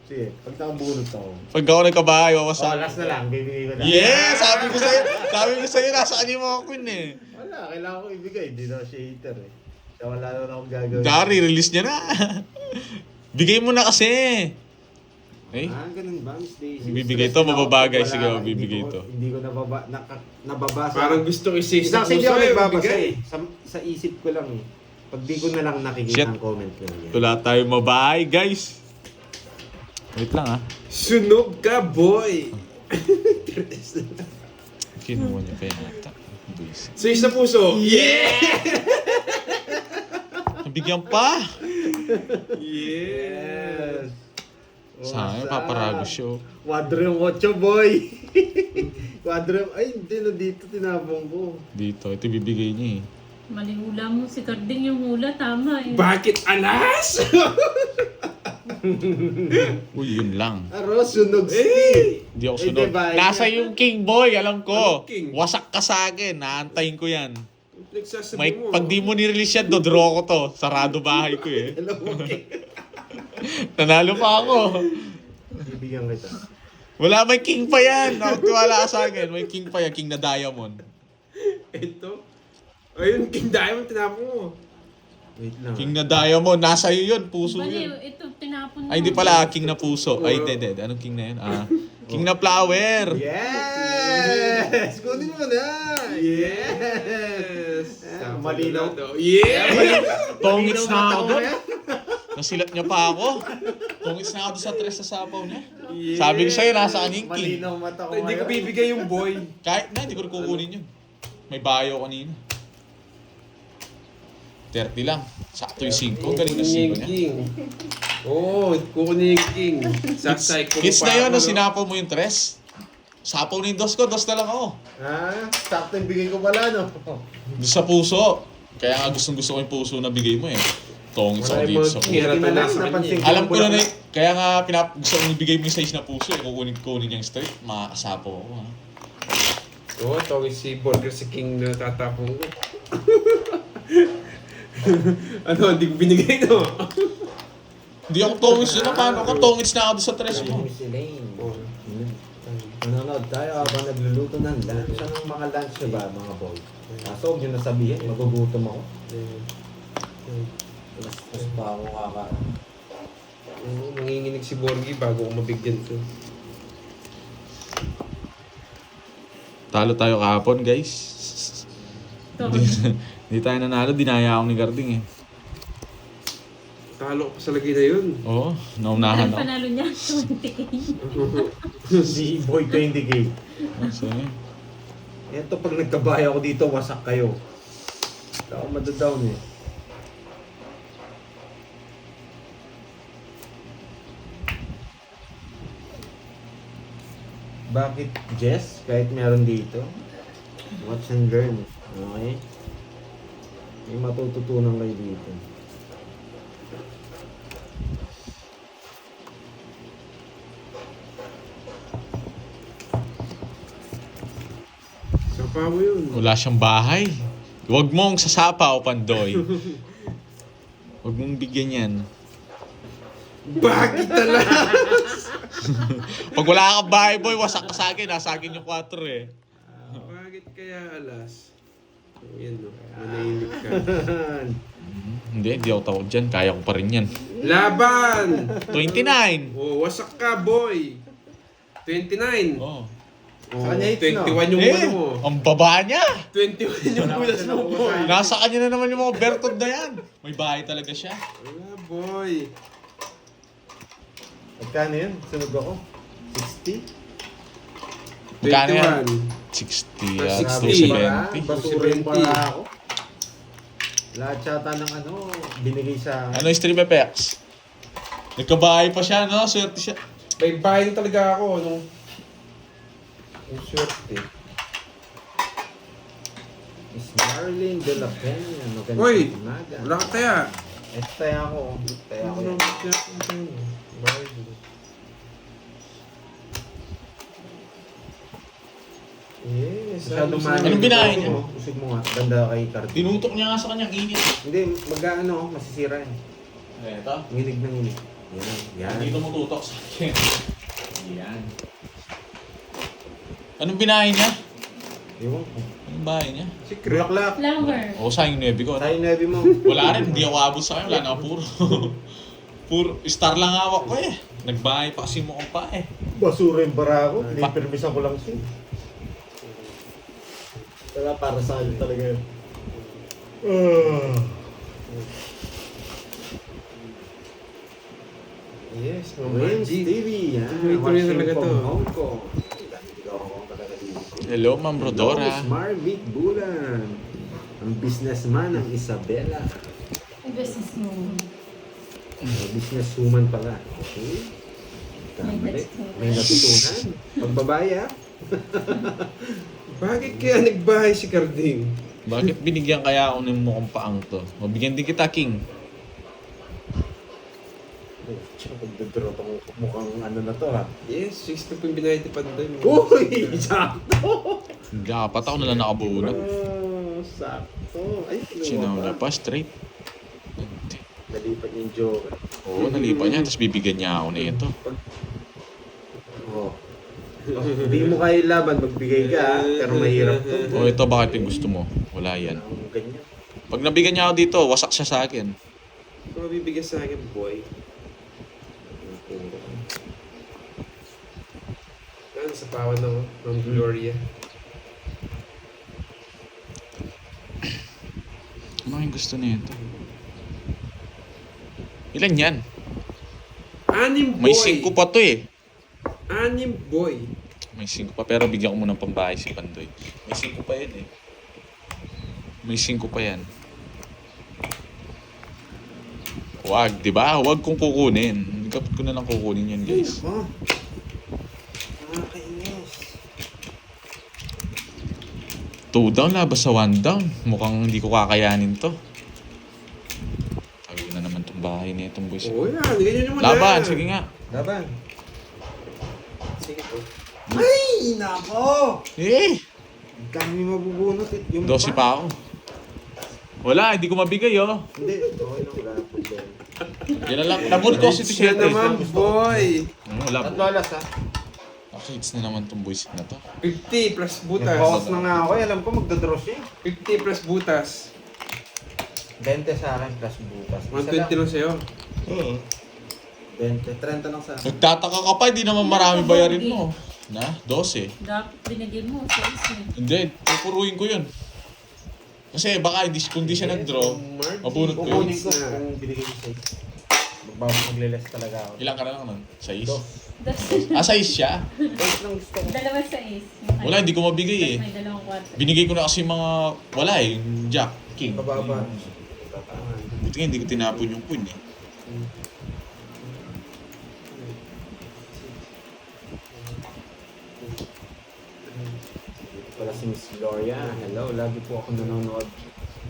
Sige, pag nakabunot ako. Pag ako nagkabahay, Oh, wawasakin. last na lang. Bibigay ko na. Yes! Sabi ko sa'yo, nasa kanya yung mga queen eh. Wala, kailangan ko ibigay. Hindi na siya hater eh. Kaya wala naman akong gagawin. Dari, release niya na. Bigay mo na kasi. Eh? Ganun ba, Miss Daisy? Bibigay Stress to, na ako mababagay. pag wala Sige, ka. bibigay Hindi ko- to. Hindi ko nababasa. Parang gusto ko i-say Isang sa hindi puso ako eh. nagbabasa bigay. eh. Sa isip ko lang eh. Pag di ko na lang nakikita Shit. ang comment ko yan. Wala tayo mabahay, guys. Wait lang ah. Sunog ka, boy! Kinuha niya pa yata. Buwis. Say sa puso. Yeah! Nabigyan pa. Yes! Sayang, paparagos siya. Quadro yung 8, boy. Quadro yung... Ay, hindi na dito tinabong ko. Dito, ito bibigay niya eh. Mali hula mo. Si Carding yung hula, tama eh. Bakit alas? Uy, yun lang. Aros, sunog Eh! Hindi ako Eh, sunod. diba, Nasa yun? yung king boy, alam ko. Anong king? Wasak ka sa akin, naantayin ko yan. Nagsasabi May, mo. pag di mo nirelease yan, dodraw ko to. Sarado bahay ko eh. Hello, okay. Nanalo pa ako. Bibigyan kita. Wala, may king pa yan. Nakatiwala ka sa akin. May king pa yan, king na diamond. Ito. Ayun, King Diamond, tinapon mo. Wait lang. King na diamond, nasa iyo yun, puso Bali, yun. ito, tinapon mo. Ay, hindi pala, king na puso. Ay, hindi. Anong king na yun? King na flower. Yes! Kunin mo na! Yes! Malinaw Malinaw. to. Yeah! Tongits na ako Malinaw doon. mata ko, Nasilat niya pa ako. Tungits na ako doon sa 3 sa sapaw niya. Yeah. Sabi ko sa'yo, nasa kaning king. Malinaw mata ko Hindi ko ngayon. bibigay yung boy. Kahit na, hindi ko rin kukunin yun. May bayo kanina. 30 lang. Sakto yung 5. Galing na 5 Kukunin niya. king. Oo, kukunin yung king. Saksay ko Hits pa na yun, ako, no? no? Sinapaw mo yung 3. Sapaw na yung 2 ko, 2 na lang ako. Sakto yung bigay ko pala, no? Doon sa puso. Kaya nga gustong gusto ko yung puso na bigay mo eh. Tongits ako Wala dito yung sa mga puso. tira Buti na lang, sa kanya. napansin ko. Alam ko na kaya nga gusto kong ibigay mo yung size na puso eh. Kukunin niyang straight, makakasapaw ako ha. Oo, tawag si Burger si King na tatapong ko. Ano, hindi ko binigay no? Hindi ako tongits yun. Paano ka tongits na ako doon sa 3 mo? Si Lane. Oo. Nanonood tayo habang nagluluto ng lunch. Anong mga lunch na ba, mga boy? Kaso huwag nyo nasabihin, magugutom ako. Tapos pa ako kakain. Oo, nanginginig si Borgie bago ko mabigyan to. Talo tayo kahapon guys. Ito. Hindi tayo nanalo, dinaya ako ni Garding eh. Talo ko pa sa lagay na yun. Oo, naunahan Ang ako. panalo niya, 20K. Si Boy 20K. So, yun. Ito pag nagkabaya ako dito, wasak kayo. Hindi ako madadown eh. Bakit Jess? Kahit meron dito? Watch and learn. Okay? May matututunan kayo dito. Sapa mo yun. Wala siyang bahay. Huwag mong sasapaw, Pandoy. Huwag mong bigyan yan. Bakit talaga? Pag wala kang bahay, boy, wasak ka sa akin. Nasa akin yung 4 eh. Bakit kaya alas? Oh, yan no. Manahimik ka. Hindi ako tawag dyan. Kaya ko pa rin yan. Laban! 29! Oh, wasak ka, boy! 29! Oh. Oh, Sa kanya hits, no? 21 yung Eh, ano mo. ang baba niya! 21 yung bulas mo, boy! Nasa kanya na naman yung mga Bertod na yan. May bahay talaga siya. Wala, boy! Magkano yun? Sunod ako? 60? Magkano yan? 21. 60 Ah, at 60. 270. Basura yung para ako. Lahat yata ng binigay sa... Ano yung stream effects? Nagkabahay pa siya, no? Swerte siya. May bahay na talaga ako nung... Ang swerte. Miss Marlene de la Peña. Magandang Uy! umaga. Wala ka taya! Taya ako. Taya ako yan. Bahay. Yes. Masyadong Masyadong Anong binahin niya? Usig mo nga. Ganda kay Cardi. Tinutok niya nga sa kanyang init. Hindi, masisira yan. Eto. Nginig na nginig. Yan. Yan. Dito mo tutok sa akin. Yan. Anong binahin niya? Ewan ko. Anong bahay niya? Secret. Bulaklak. Flower. O, sayang yung nebi ko. Tayo nebi mo. Wala rin, hindi ako abot sa kanya. Wala na puro. Puro star lang hawak ko eh. Nagbahay pa kasi mo pa eh. Basura yung bara ko. Pinipirmisan ko lang siya. Kaya para sa akin talaga yun. Yes, Mama Wins G. TV. Yan. Tuloy-tuloy Watching talaga from to. Hong Kong. Hindi ko ako talaga dito. Hello, Ma'am Rodora. Hello, Miss Marvic Bulan. Ang businessman ng Isabela. Business mo. Businesswoman pala. Okay. Kamali. May natutunan. Pagbabae ah. Bakit kaya nagbahay si Carding? Bakit binigyan kaya ako ng mukhang paang to? Mabigyan din kita, King. Tsaka pagdodro itong mukhang ano na to ha. Yes, 60 po yung binayad ni Panday mo. Uy! Sakto! Apat ako na lang nakabunot. Sakto. Ay, Sinawala pa, straight. Nalipat yung joke. Oo, nalipa niya, tapos bibigyan niya ako nito. Oh. Hindi mo kaya laban, magbigay ka ha? Pero mahirap to. O ito, bakit yung gusto mo? Wala yan. Ang ganyan. Pag nabigyan niya ako dito, wasak siya sa akin. Kung mabibigyan sa akin, boy. Ano sa pawan ng Ma'am Gloria? Ano yung gusto nito? Ilan yan? Anim boy. May 5 pa to eh. Anim boy. May 5 pa, pero bigyan ko muna ng pambahay si Pandoy. May 5 pa yan eh. May 5 pa yan. Wag, di ba? Huwag kong kukunin. Kapit ko na lang kukunin yan, guys. Oh. Nakakainis. 2 down, labas sa 1 down. Mukhang hindi ko kakayanin to. Tayo na naman tong bahay na itong boys. Oo yan, ganyan naman Laban, na. sige nga. Laban. Sige po. Ay, nako! Eh, Ang dami mabubunot. Yung 12 pa ako. Wala, hindi ko mabigay oh. Hindi, okay lang. Wala na problema. Yan na lang. Nabunod ko si Siya Tichete. naman, boy. Wala. Tatlo alas ha. Nakahits na naman tong boys na to. 50 plus butas. Nag-focus na nga ako. Alam ko magdodraw siya. 50 plus butas. 20 sa akin plus bukas. 120 lang sa'yo. Oo. 20. 30 lang sa akin. Nagtataka ka pa, hindi naman marami bayarin mo. Na, 12. Dapat binigay mo sa isa. Hindi, pupuruin ko yun. Kasi baka kung di siya nag-draw, mabunot ko yun. Kukunin ko kung binigay ko sa'yo. Magle-less talaga ako. Ilang ka na lang nun? 6? Dos. Ah, 6 siya? Dos lang gusto ko. Dalawa sa is. Wala, hindi ko mabigay eh. May dalawang kwarto. Binigay ko na kasi mga, wala eh, Jack, King. Kababa. Buti nga hindi ko tinapon yung queen eh. Pala si Miss Gloria. Hello, lagi po ako nanonood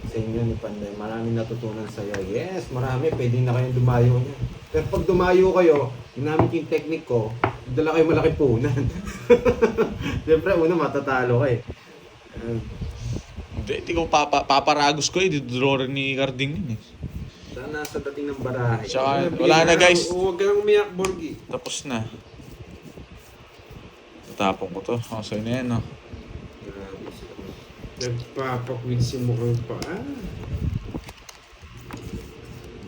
sa inyo ni Panday. Maraming natutunan sa iyo. Yes, marami. Pwede na kayong dumayo niya. Pero pag dumayo kayo, ginamit yung technique ko, dala kayo malaki punan. Siyempre, una matatalo ka eh. Hindi ko paparagos ko eh, didrawer ni Carding yun eh. Sana sa dating ng barahe. Tsaka, wala na guys. Huwag ka nang umiyak, Borgie. Tapos na. Tatapon ko to. Oh, so yun na yan, no? Grabe sila. Nagpapakwid si mukhang paa.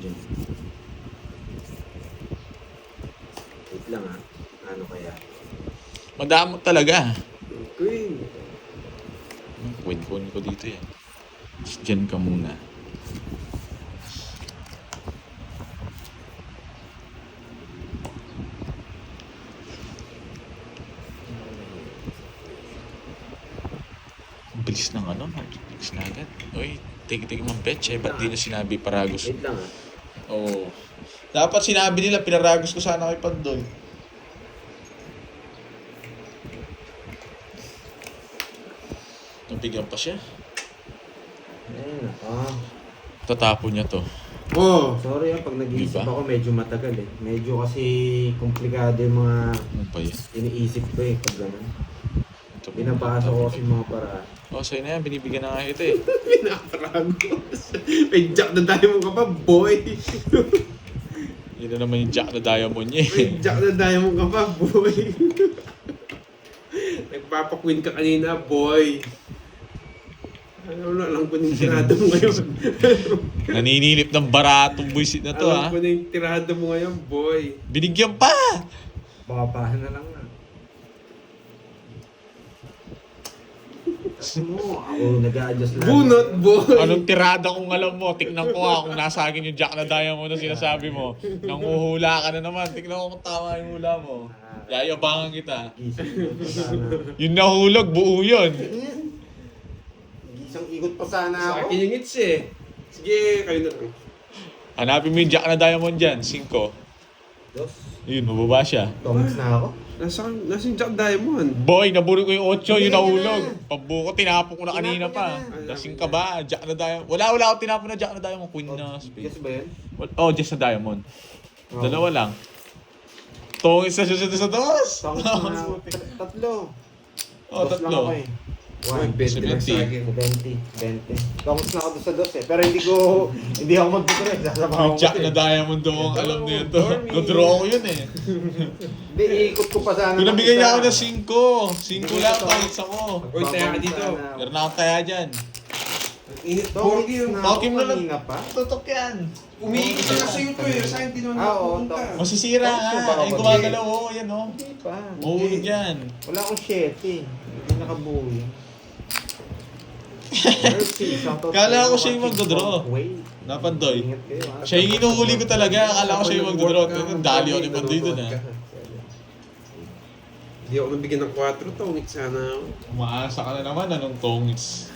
Diyan. Wait lang ha. Ano kaya? Madamot talaga. Queen. Queen ko dito yan. Diyan ka muna. Ang bilis ng ano, bilis na agad. Uy, take mo betch eh. Ba't di na sinabi paragos? Wait lang ha. Oo. Dapat sinabi nila, pinaragos ko sana kay Pandoy. Nabigyan pa siya. Ayun ako. Tatapon niya to. Oh. Sorry ha, pag nag-iisip Diba? ako medyo matagal eh. Medyo kasi komplikado yung mga Ano pa yan? iniisip ko eh pag gano'n. Ito pa. Pinapasa ko kasi yung mga paraan. Oh, sa'yo na yan. Binibigyan na nga kita eh. Pinaparagos. May jack na diamond ka pa, boy. Yun na naman yung Jack na Diamond niya eh. May jack na diamond ka pa, boy. Nagpapakwin ka kanina, boy. Alam ko na yung tirada mo ngayon. Naninilip ng baratong buisit na to ha. Alam ko na yung tirada mo ngayon, boy. Binigyan pa! Papahan na lang na. Kasi mo, ako nag-a-adjust lang. Bunot, boy. Anong tirada kung alam mo? Tignan ko ha kung nasa akin yung Jack na Diamond na sinasabi mo. Nanguhula ka na naman. Tignan ko kung tama yung hula mo. Yayabangan kita. Isip ko pa sana. Yung nahulog, buo yun. Isang ikot pa sana Sa ako. akin yung hits eh. Sige, kayo na lang. Hanapin mo yung Jack na Diamond dyan. 5. Dos. Yun, mababa siya. Thomas na ako. Nasa yung jack diamond. Boy, nabulog ko yung 8, yung Bigyan nahulog. niya na. Pagbuko, tinapon ko na kanina pa. Lasing ka ba? Jack na Diamond. Wala ako tinapon na Jack na Diamond. Queen na Guess spade. ba yan? Oh, just na Diamond. Oh. Dalawa lang. Tongis na susunod sa dos. Thomas na ako. Tatlo. Oh, Dos lang tatlo. ako eh. Uy, 1, 20 lang sa 70. akin. 20. Thomas na ako doon sa dos eh. Pero hindi ako magtutuloy. Sasabahan Yung ko Jack eh. na Diamond daw ang alam niya ito. Dormy. Nadraw ko yun eh. Hindi, iikot ko pa sana. Kung ng nabigyan niya isa. ako ng 5. 5 lang, tangis ako. Uy, taya ka dito. Meron na akong taya dyan. Init, Thomas Borgie. na ako Pokim na lang. kanina pa. Tutok yan. Umiikot na sa iyo to eh. Sa akin di naman Ah, oo, pupunta. Thomas. Masisira Tangis mo ba nga. ako Ay, ba? gumagalaw oh. Yan oh. Hindi pa. Mahulog yan. Wala akong 7 eh. Hindi nakabuo yun. Mercy, shoutout Kala sa ko mga siya yung magdodraw. Wait. Napandoy. Ingat kayo, ha? Siya yung inuhuli ko talaga. Akala ko siya yung magdodraw. Dali ako ni Pandoy dun ah. Hindi ako nabigyan ng 4 tongit sana ako. Umaasa ka na naman. Anong tongits?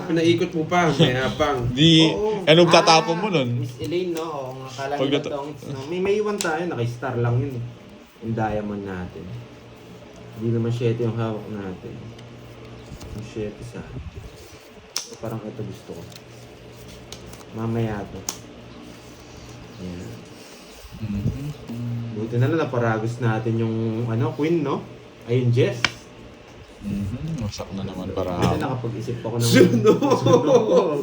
Pinaikot mo pa, may apang. Di, Oo. anong tatapon mo nun? Miss Elaine, no? Oo, nga, akala Pag nila nata- tongits, no? May iwan tayo, naka-star lang yun. Yung diamond natin. Hindi naman 7 yung hawak natin. Yung 7 sa parang ito gusto ko. Mamaya to. Yan. Buti na lang naparagos natin yung queen, no? Ayun, Jess. Wasak na naman para Kasi nakapag-isip ako ng... Sunog!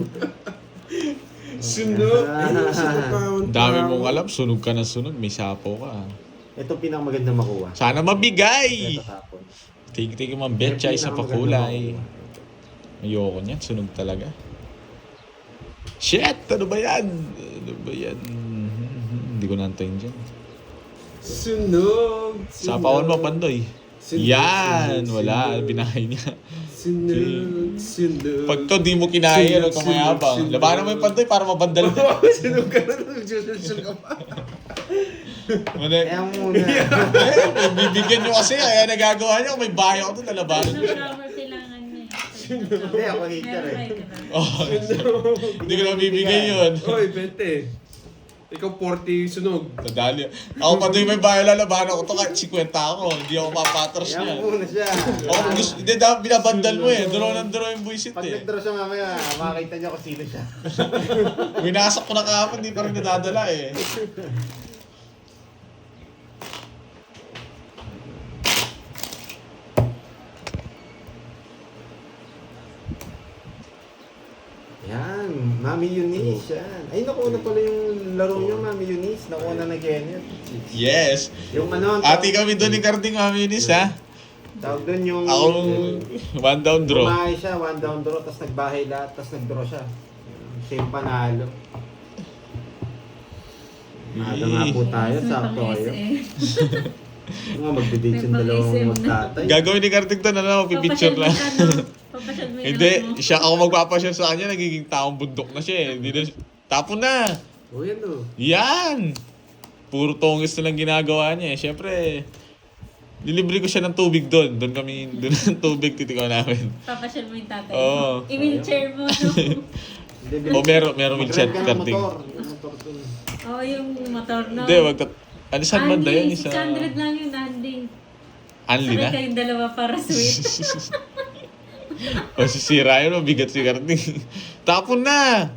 Sunog! Ay, isa pa pa. Ang dami mong alam, sunog ka na sunog, may sapo ka. Ito pinakamaganda makuha. Sana mabigay! Ito tapon. Tingin mo ang betcha, isa pa kulay. Ayoko niyan, sunog talaga. Shit! Ano ba yan? Ano ba yan? Hindi ko nantayin dyan. Sunog! Sapawan mo, Pandoy. Sunog, Yan! sunog, Wala, sunog. binay niya. Sunog! Sunog! Pag to, di mo kinaya, ano, Sunog, kumayabang. sunog. Labanan mo yung Pandoy para mabandal ka. Sunog ka na! Sunog ka pa! Ano, Kaya muna. bibigyan nyo kasi, kaya nagagawa niya. Kung may bahay ako doon, lalabanan Ano niya. flower kailangan niya? Hindi, ako hater eh. Oh, hindi ko na bibigay yun. Oy, 20. Ikaw 40 sunog. Nadali. Ako pa doon may bahay, lalabanan ko to kahit 50 ako. Hindi ako mapatros Kaya niya. muna siya. Ako gusto, hindi dapat binabandal mo eh. Draw ng draw yung buisit Pag eh. nag-draw siya mamaya, makakita niya kung sino siya. Winasak ko na kahapon, di pa rin nadadala eh. Yan, Mami Eunice, yan. Ay, nakuha na pala yung laro niyo, Mami Eunice. Nakuha na Kenneth. Yes. Yung ano, Ati kami doon ni Carding Aminis ha. tawag doon yung... Ako, one down draw. Bumahay siya, one down draw, tapos nagbahay lahat, tapos nag-draw siya. Siya yung panalo. Maaga nga po tayo, sakto kayo. Mga magde-date yung May dalawang pang-SM na. magtatay. Gagawin ni Carding doon, ano, pipicture lang. Papasyal mo yung Hindi, anak mo. siya ako magpapasyal sa kanya, nagiging taong bundok na siya eh. Hindi na, tapon na. O yan o. Yan! Puro tongis na lang ginagawa niya eh. Siyempre, lilibre ko siya ng tubig doon. Doon kami, doon ng tubig titikaw namin. Papasyal mo yung tatay. Oo. I-wheelchair mo, no? O meron wheelchair Mag-rent ka ng Carding. motor. Yung motor dun. Oo, yung motor, no? Hindi, wag ka... Ano saan banda yun? Isa... 600 lang yung landing. Anli Sabay na? kayong dalawa para sweet. O sisira yun, mabigat si Carding. Tapon na!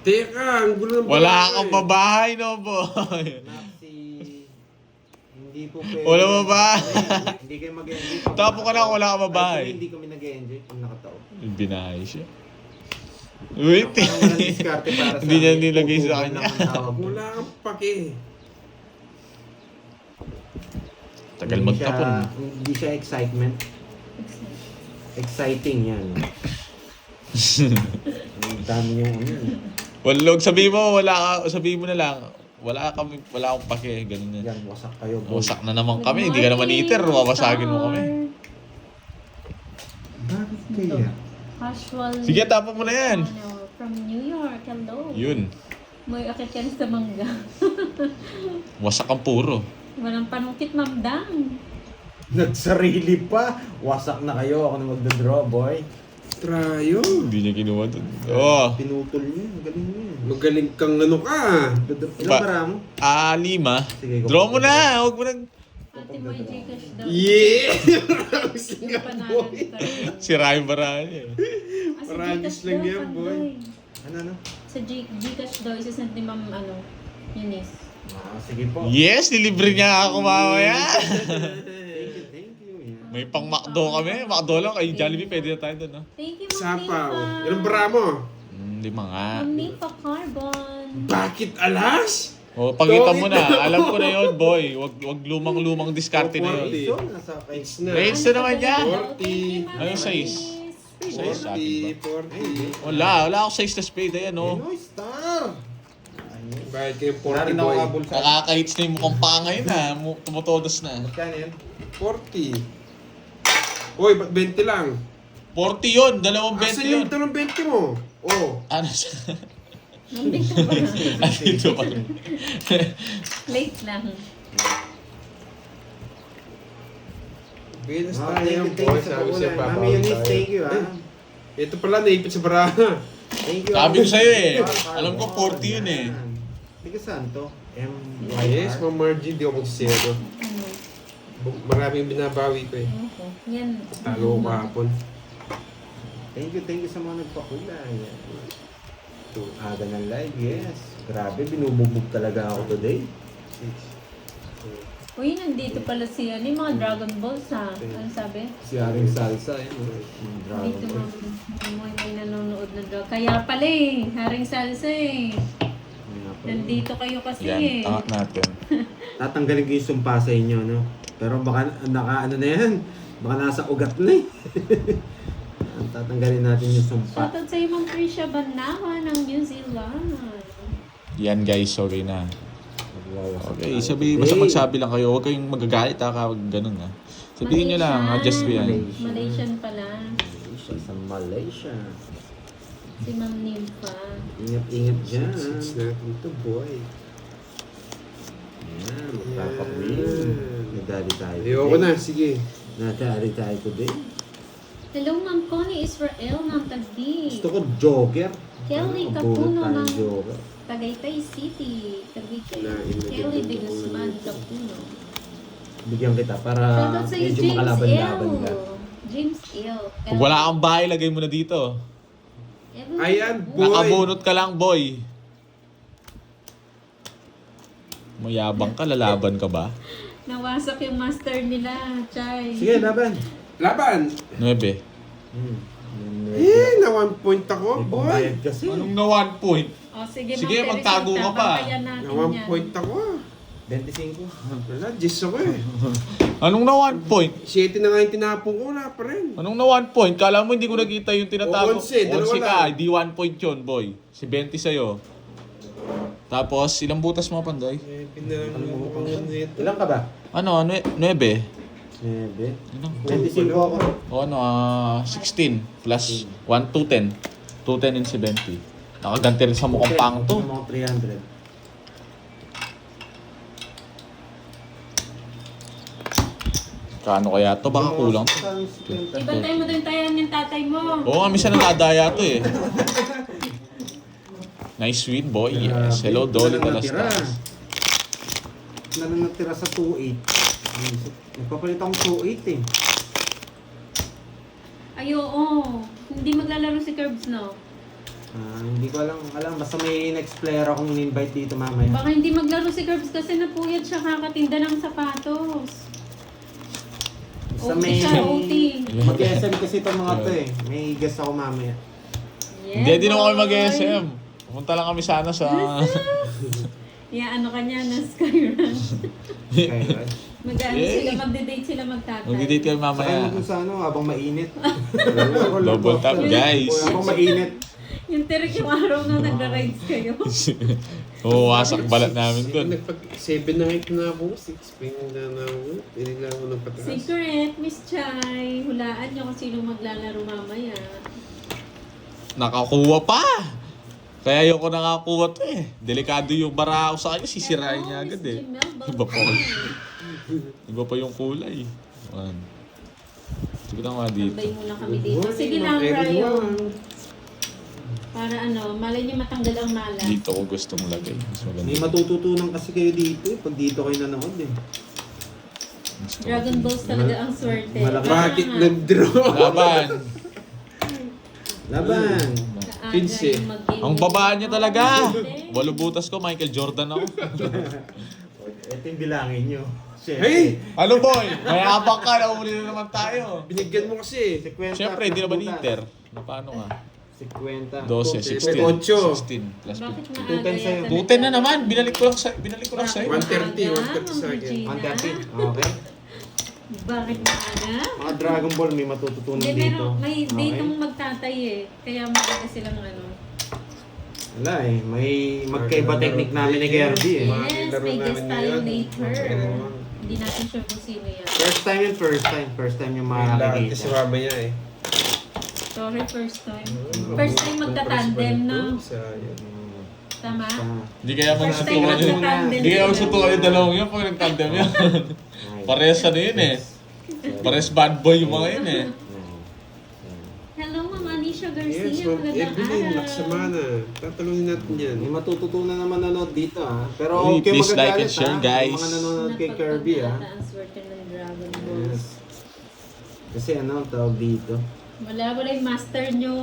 Teka, ang gulo ng Wala bahay. kang pabahay, no boy? Naksi, hindi po pwede. Wala ba ba? Hindi kayo mag-enjoy. pag Tapo ka lang, nakataon. wala ka babae. Ay, hindi kami nag-enjoy pag nakataon. Binahay siya. Wait. Parang walang diskarte para sa Hindi niya amin. nilagay sa Pupuan kanya. lang ang tawag. Wala kang pake. Tagal Hindi magtapon. siya- Hindi siya excitement. Exciting yan. Ang dami yung ano. Walog, sabihin mo, sabihin mo na lang, wala akong pake, ganun yan. Yan, wasak kayo. boy. Wasak na naman kami, hindi ka naman eater, wawasagin mo kami. Bakit kaya? Casual. Sige, tapon mo na yan. Ano, from New York, hello. Yun, May akit ka sa mangga. wasak ang puro. Walang panungkit, mamdang. Nagsarili pa. Wasak na kayo. Ako na magdodraw, boy. Trayo. Hindi niya kinuha dun. Oh, Pinutol niya. Galing niya. Magaling kang ano ka. Ilang Pa- para mo? 5. Sige, go. Draw mo na, huwag mo na. Ate mo yung Gcash daw. Yeah! Hindi panalo ni Carmen. Sira yung barahan niya. Sa Paragis Gcash lang daw, yan, boy. Pandoy. Ano? Sa Gcash daw, isasend ni Ma'am, Eunice. Sige po. Yes, nilibre niya ako mamaya. Thank you. Yeah. May pang McDo kami, McDo lang, kay Jollibee pwede na tayo dun. No? Thank you, Ma'am Sapaw. Nifa. Ilang bara mo? 5 nga. Ma'am Nifa Carbon. Bakit alas? O, pagkita mo na, alam ko na yun, boy. Wag lumang-lumang diskarte na yun. So, nasa kay... It's na. Rates na naman yan. 40. Anong size? Size sa akin 40. Wala akong size na spade, ayan o. Pinoy Star! Bayad kayo Wala 40 rin ako boy. kabulsa. Nakaka-hits na yung mukhang panga yun ha. Tumutodos na. Magkano yan? 40. Oy, ba't 20 lang? 40 yun, dalawang 20 Asan yun. yung talong 20 mo? Oh. Ano siya? Nandito ka ba? Andito pa. Late lang. Bilis Oh, tayo yung thank you boy. sa Sabi siya, pakulan. Mami papawi Eunice, tayo. thank you ah. Ito pala, naipit sa baraha. Thank you. Sabi ko sa'yo eh. Par, Alam ko 40 yun eh. Tiga saan to? Yes, Ma'am Margie, di ako magsisero. Ano? Maraming binabawi ko eh. Ewan ko. Yan. Talo ko kahapon. Thank you sa mga nagpakula. Yan. Ito, aga ng live, yes. Grabe, binubugbog talaga ako today. Uy, nandito pala si ano, yung mga Dragon Balls ha. Ano sabi? Si Haring Salsa, eh. no? Yung Dragon Dito Ball. may nanonood ng Dragon. Kaya pala eh, Haring Salsa eh. Nga pala. Nandito kayo kasi Yan, eh. tangat natin. Tatanggalin ko yung sumpa sa inyo, no? Pero baka ano na yan? Baka nasa ugat na eh. Tatanggalin natin yung sumpa. Shoutout sa Ma'am Tricia Banawa ng New Zealand. Yan guys, okay na. Okay, basta magsabi lang kayo. Huwag kayong magagalit ha kapag ganun ha. Sabihin nyo lang, adjust ko yan. Malaysian pala. Malaysia, sa Malaysia. Si Ma'am Nympha. Ingat-ingat dyan. Six natin to, boy. Yan, magpapawin. Nadali tayo Ayoko na, sige. Nadali tayo today. Hello Ma'am Connie Israel ng Tabi. Gusto ko Joker. Kelly Ano, Capuno bullet tayo, ng Joker. Tagaytay City. Tagaytay. Lain na Kelly dito de ang Guzman ano. Capuno. Bigyan kita para Shoutout sa iyo, medyo James makalaban-laban L. ka. James L. Kung wala kang bahay, lagay mo na dito. Evan Ayan, Buo. Boy. Nakabunot ka lang, boy. Mayabang ka, lalaban ka ba? Nawasak yung master nila, Chay. Sige, laban. Laban! 9. Na 1 point ako, May boy. pambayad kasi. Anong na 1 point? O sige, Sige, Ma'am magtago Teresita, ka pa. bantayan natin Na yan. 1 point ako. 25. Wala, 10 ako eh. Anong na 1 point? 7 na nga yung tinapon ko, wala pa rin. Anong na 1 point? Kala mo hindi ko nakita yung tinatago. O, 11, dalawa 11 ka, lang. di 1 point yun, boy. Si 20 sa'yo. Tapos, ilang butas mo, Panday? Pinanong nito. Ilan ka ba? Ano, 9? 9. Ano? 25 ako. O ano, 16 plus 1, 210. 210 and 70. Nakaganti rin sa mukhang pang to. Mga 300. Kano kaya to? Baka kulang. Ibantay mo doon tayo yung tatay mo. Oo, minsan nadadaya to eh. Nice win, boy. Yes. Hello, Dolly Talastas. Na lang natira sa 2.8. Nagpapalit akong 2.8 eh. Ay, oo. Hindi maglalaro si Curbs, no? Hindi ko alam. Basta may next player akong in-invite dito mamaya. Baka hindi maglaro si Curbs kasi napuyat siya kakatinda ng sapatos. Basta OT may... siya, OT. Mag-SM kasi itong mga to eh. May guest ako mamaya. Yeah, Hindi, di na kami boy. mag-SM. Pumunta lang kami sana sa... Yeah, ano kanya na Skyrun. Kaya, Mag-ano Yay. sila, magde-date sila magtatay. Mag-date kami Saka mamaya. kung sa ano, habang mainit. Double tap, guys. Habang mainit. Yung tirik yung araw na nagra-rides kayo. Oo, wasak balat namin dun. Nagpag-7 na ngayon na ako, 6 ping na ako. Hindi na ako nagpataas. Secret, Miss Chay. Hulaan niyo kung sino maglalaro mamaya. Nakakuha pa! Kaya ayoko nakakuha to eh. Delikado yung bara ako sa kanya, sisirain niya agad eh. Iba pa. Iba pa yung kulay. Man. Sige na nga dito. Tambay muna kami dito. Sige lang, Ryo. Para ano, malay niyo matanggal ang malas. Dito ko gustong lagay. Mas maganda. May matututunan kasi kayo dito eh. Pag dito kayo nanood eh. Dragon Balls talaga ang swerte. Malaki. Bakit nag-draw? Laban! Laban! Maaga 15. yung mag-game. Ang babaan niya talaga! 8 butas ko, Michael Jordan ako. Ito yung bilangin nyo. Hey! Ano boy? Mayabang ka, nauli na naman tayo. Binigyan mo kasi. 50 Siyempre, hindi plus naman butas. Inter. Na paano nga? 50. 12, 16. 8. 16 plus Bakit 15. maaga Tutan sa'yo. yata? 210 na naman, binalik ko lang sa'yo. 130, 130 sa akin. 130. Okay. Bakit maaga? Mga Dragon Ball may matututunan Hindi, dito. pero may Okay. ditong magtatay eh. Kaya maaga silang ano. Wala eh. May magkaiba technique namin ni Kirby eh. Yes, may guest tayo later. Hindi natin sure kung sino yan. First time yun, first time yung Lahat makakakita. kasi mama niya eh. Sorry, first time. First time magta-tandem, no? Tama? Hindi kaya First time magsutukan yun. magta-tandem. Hindi kaya magsutukan yung dalawang yun pag nag-tandem yan. Parehas ano yun eh. Parehas bad boy yung mga yun eh. Hello, Ma'am Anisha Garcia. Yes, Ma'am Magandang Evelyn, araw. laksamana. Tatalungin natin yan. May matututunan naman nanonood dito ah. Pero Uy, okay please like magagalit and share, ah. guys. Yung mga nanonood kay Kirby ah. Napagpagdata ang swerte ng Dragon Ball. Yes. Kasi ano, tawag dito. Wala yung master nyo.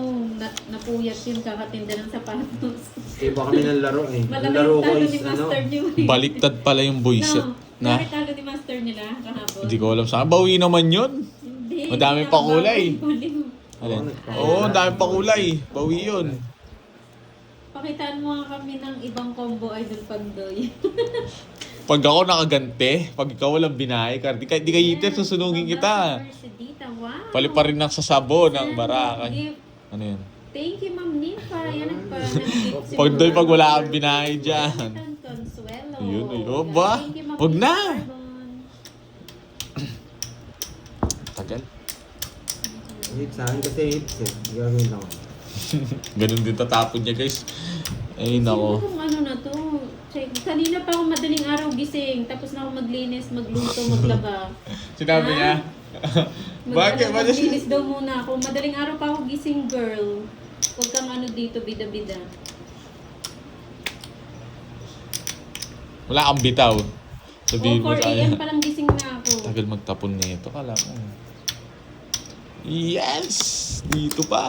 Napuyat yun, kakatinda ng sapatos. Iba kami ng laro eh. Ang Malaki laro yung ko talo is ni ano. master nyo. eh. Baliktad pala yung buisit. No, Na, bakit talo ni master nila kahapon? hindi ko alam saan. Bawi naman yun. Hindi. Madami pa kulay. Baliw. Alin? Oo, ang dami pa kulay. Bawi yun. Pakitaan mo nga kami ng ibang combo, Idol Pandoy. Pag ako nakagante, pag ikaw walang binahay, di ka iiter, susunugin kita. Wow. Pali pa rin ng sasabo ng baraka. Gift. Ano yun? Thank you, Ma'am Nympha. Yan nag-gift si Pag doy, Ma'am. pag wala kang binahay dyan. Consuelo. Ayun, ayun. Ba? Thank you, Ma'am Wag na. Nympha. Tagal. Hits sa akin kasi hits eh. Gagawin lang ako. Ganun din tatapon niya, guys. Ay, nako. Siguro kung ano na to. Check. Kanina pa ako madaling araw gising. Tapos na ako maglinis, magluto, maglaba. Sinabi niya? Bakit? Maglinis daw muna ako. Madaling araw pa ako gising, girl. Huwag kang ano dito, bida-bida. Wala kang bitaw. Sabihin mo 4 sa a.m. kanya. pa lang gising na ako. Tagal magtapon nito, kala mo. Yes! Dito pa.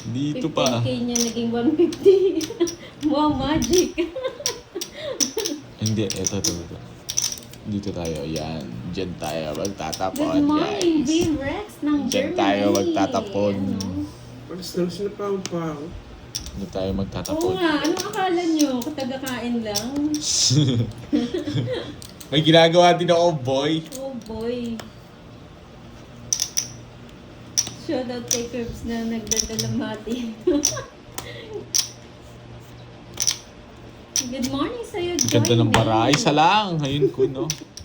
Dito pa. 15K niya naging 150. Wow, magic. Hindi, ito. Dito tayo, yan. Diyan tayo magtatapon, Good morning, guys. Babe Rex ng Diyan Germany. tayo magtatapon. Ano? Alas na sinapawang pa ako. Dito tayo Oo magtatapon. nga, anong akala nyo? Katagakain lang? May ginagawa din ako, boy. Oh boy. Shoutout kay Curbs na nagdadala ng mati. Good morning sa'yo, Joy. Ganda ng bara. Isa lang. Ayun ko, no?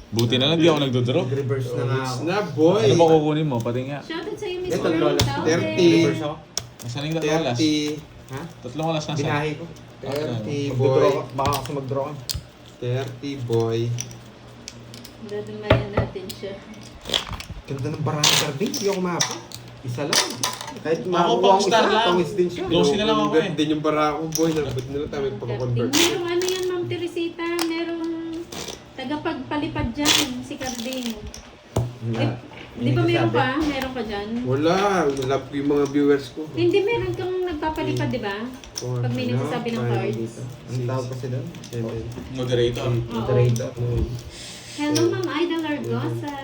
Buti na lang, di ako nagdodraw. Reverse na nga ako. Snap boy! Ano ba kukunin mo? Pati nga. Shoutout sa'yo, Miss Ito, Earl Lola. Taube. 30. Reverse ako. Nasaan yung tatlong alas? 30. Ha? Tatlong alas nasa? Binahe ko. 30 Mag-draw boy. ka. Baka kasi mag-draw ka. 30 boy. Dadamayan natin siya. Ganda ng barang carding. Hindi ako mapa. Isa lang. Kahit Ako, makuha pang ko star isa, lang. pangis din siya. Go. Close na lang ako eh. Din yung bara ko boy. Nabot nila tayo magpapag-convert. Merong ano yan, Ma'am Teresita. Merong tagapagpalipad dyan, si Carding. Di ba meron pa? Meron ka dyan? Wala. Love ko yung mga viewers ko. Hindi, meron kang nagpapalipad, di ba? Pag may nagsasabi ng cards. Ang tawag kasi doon? 7. Moderator. Moderator. Hello, Ma'am Idol Argosa.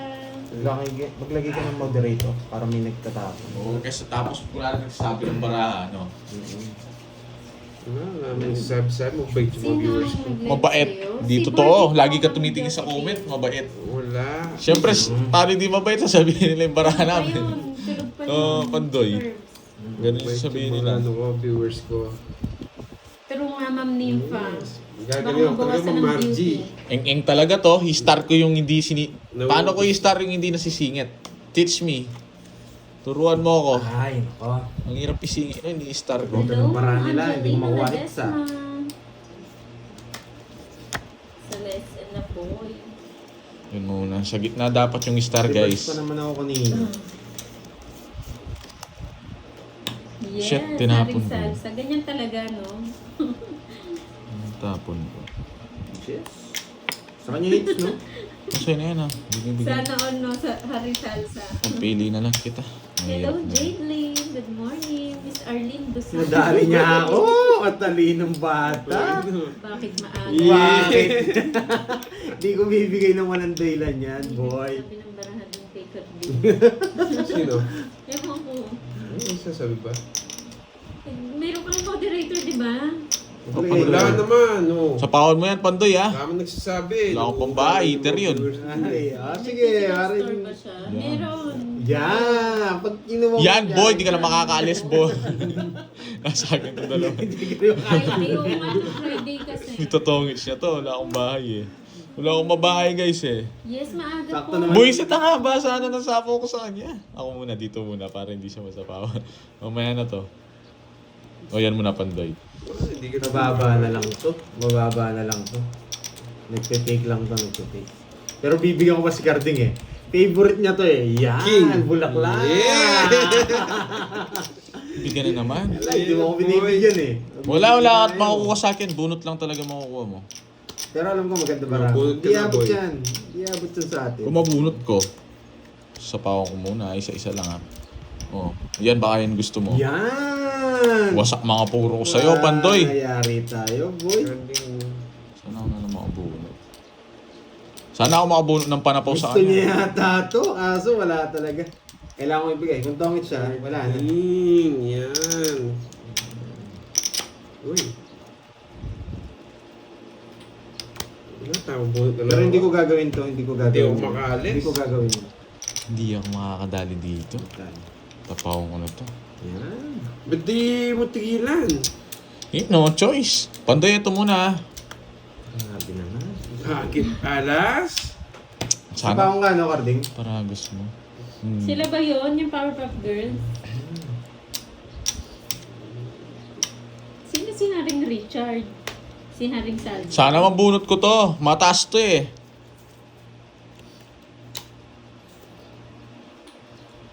Maglagay ka ng moderator para may nagtatapon. Oo, kasi tapos wala na nagsasabi ng bara, ano. May sabi-sabi, mabait yung mga Sino viewers ko. nag-live Mabait. sa'yo? Dito Si to. Boy Lagi ka Dito, tumitingin sa Jeffrey. comment. Mabait. Wala. Siyempre, paano hindi mabait? Sasabihin nila yung bara Ayun, namin. tulog pa Oo, yun. Pandoy. Curbs. Ganun yung Mabait sabihin yung nila. mga ano ko, viewers ko. Pero nga, Ma'am Nympha. Gagaling ako talaga, Ma'am Margie. Eng-eng talaga to. I-star ko yung hindi No. Paano ko i-star yung hindi nasisingit? Teach me. Turuan mo ako. Ay, nako. Ang hirap isingit. Hindi i-star ko. Hello. Ganun para nila, hindi ko makuha hits, ah. Celeste and Napoy. Yun muna. Sa gitna dapat yung star, Reverse guys. pa naman ako kanina. Yes, Shit, tinapon Haring ko. Salsa. Ganyan talaga, no? Tapon ko. Yes. Sa kanya hits, no? Masaya na yan, ha. Bigyan. Sana all, no? Sa Haring Salsa. Pagpili na lang kita. Hello, Mahirap na. Jade Lee. Good morning. Miss Arlene Dusan. Nadali niya ako. Matalinong bata. Bakit maaga? Bakit? Hindi ko bibigay ng walang dahilan yan, boy. Sabi ng barahan ng kay Kirby. Sino? Ewan ko. Ano sasabi ba? Meron kang moderator, di ba? Wala naman, no. Sa pahon mo yan, Pandoy, ha. Kami nagsasabi. Wala akong pambahay, eater yun. Ay, sige. Store ba siya? Meron. Yan. Pag kinuha mo Yan, yan. boy. Di ka na makakaalis, boy. Nasa akin ito dalawa. Hindi ko yung Ay, ayaw nga ng Friday kasi. May totongits niya to. Wala akong bahay, eh. Wala akong mabahay guys eh. Yes, maaga Sakto po. naman. Buwisit na nga ba? Sana nasapaw ko sa kanya. Ako muna, dito muna para hindi siya masapawan. Mamaya na to. O yan muna, Pandoy. Hindi ka Mababa na lang to. Mababa na lang to. Nagpe-take lang to, nagpe-take. Pero bibigyan ko pa si Carding eh. Favorite niya to eh. Yan, King. bulaklak. Yeah. Bigyan na naman. Wala, hindi mo ako binibigyan eh. Wala at makukuha sa akin. Bunot lang talaga makukuha mo. Pero alam ko maganda ba Mabunot ka Di na, abot boy. yan. Di abot yan sa atin. Kung mabunot ko, sapawan ko muna. Isa-isa lang ha. Oh, yan baka yan gusto mo. Yan! Wasak mga puro ko sa'yo, Pandoy. Nangyayari tayo, boy. Sana ako na lang makabunot. Sana ako makabunot ng panapaw sa Gusto niya kanya. yata to. Kaso wala talaga. Kailangan ko ibigay. Kung tongit siya, wala na. Yan. Uy. Wala, tawag bunot na lang. Pero hindi ko gagawin to. Hindi ko gagawin. Hindi ako makaalis. Hindi ko gagawin. Hindi ako makakadali dito. Tapawan ko na to. Yan. Ba't di mo tigilan? No choice. Pandoy, ito muna. Grabe naman. Bakit alas? Sa Sana paong ka, no, Carding? para gusto mo. Sila ba yun? Yung Powerpuff Girls? Sino si Haring Richard? Si Haring Salvi? Sana mabunot ko to. Mataas to eh.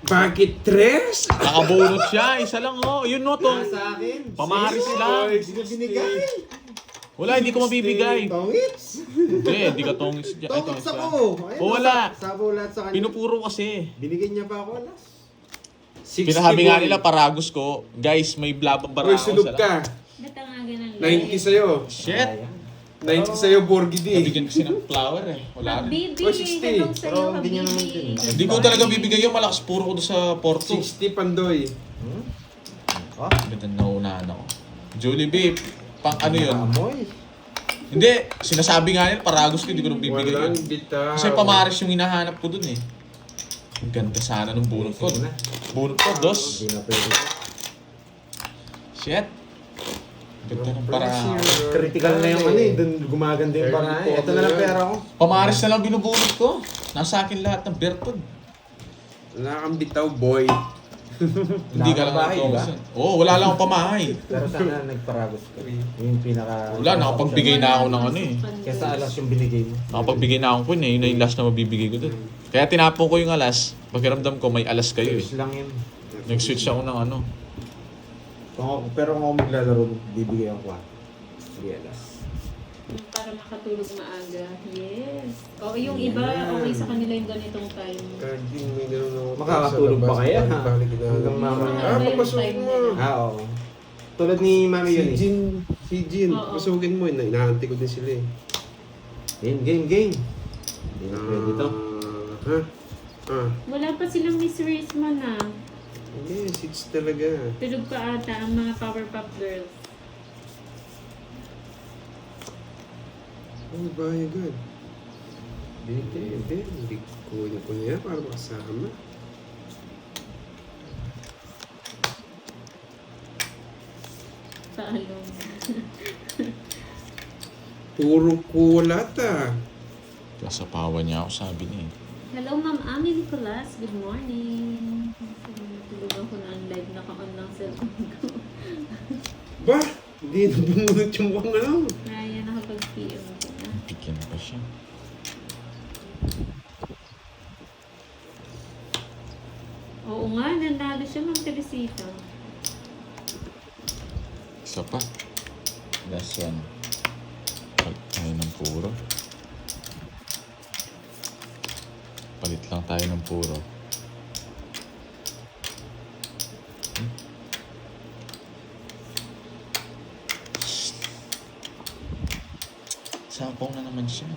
Bakit tres? Nakabunot siya. Isa lang oh. Yun no to. Sa akin. Pamaris lang. Hindi ko binigay. Wala, hindi ko mabibigay. Tongits? Hindi ka tongis dyan. Ay, Tongits tongis ka. ako. Ayun, O, wala. Sabaw lahat sa kanya. Pinupuro kasi. Binigyan niya pa ako alas. 60 Pinahabi nga boy. nila, paragos ko. Guys, may blabang bara Uy, ako. sunog ka. Natangagan ng 90 sa'yo. Shit. 90 sa'yo, Borgidi. Nabigyan kasi ng flower eh. Wala rin. Habibi, Oh, 60. hello sa'yo, Pero hindi niya naman Habibi. din. Hindi ko talaga bibigay yung malakas. Puro ko doon sa Porto. 60 Pandoy. Oh, Ganda na naunahan ako. Julie Babe, pang ano yun? amoy. Hindi, sinasabi nga nila, paragos ko, hindi ko nang bibigay yun. Walang bitaw. Kasi pamaris yung hinahanap ko dun eh. Ang ganda sana ng bunot ko. Sige na. Bunot ko, dos. Hindi na pwede. Shit. Ganda ng para. Critical na yung ano eh. Doon gumaganda yung para eh. Ito na lang pera ko. Pamaris na lang binubunot ko. Nasa akin lahat ng Bertod. Wala kang bitaw, boy. Hindi ka lang Nakabahay, ako. ba? Oo, wala lang akong pamahay. Pero sana nagparagos ka. Yung pinaka... Wala, nakapagbigay na ako ng ano eh. Kesa alas yung binigay mo. Nakapagbigay na ako po eh. Yun na yung last na mabibigay ko dun. Kaya tinapon ko yung alas. Pakiramdam ko may alas kayo eh. Switch lang yun. Nag-switch ako ng ano. Pero kung ako maglalaro, bibigay ako 4. Sige, alas. Para makatulog maaga. Yes. O yung iba, okay sa kanila yung ganitong time. Carding, may ganun ako. Makakatulog Sa ba labas, kaya? balik na. Hanggang mamaya. Ah, papasukin mo. Oo. Tulad ni Mami Si yun eh. Jin. Oo. Pasugin mo. Inaanti ko din sila eh. Game. Hindi na pwede to. Ha? Wala pa silang Miss Risma na. Yes, it's talaga. Tulog pa ata ang mga Powerpuff Girls. Oh my God. Hindi ko niya para makasama. Paalong. Puro kulat ah. Kasapawan niya ako, sabi niya eh. Hello, Ma'am Ami Nicolas. Good morning. Tulog ako na ang live. Naka-on lang cellphone ko. Ba? Hindi na bumunot yung mga ano. Kaya nakapag-PM ko na. Bigyan pa siya. Oo nga, nanalo siya, Ma'am Teresita. Isa pa. Last one. Palit tayo ng puro. Palit lang tayo ng puro. Sapaw na naman siya.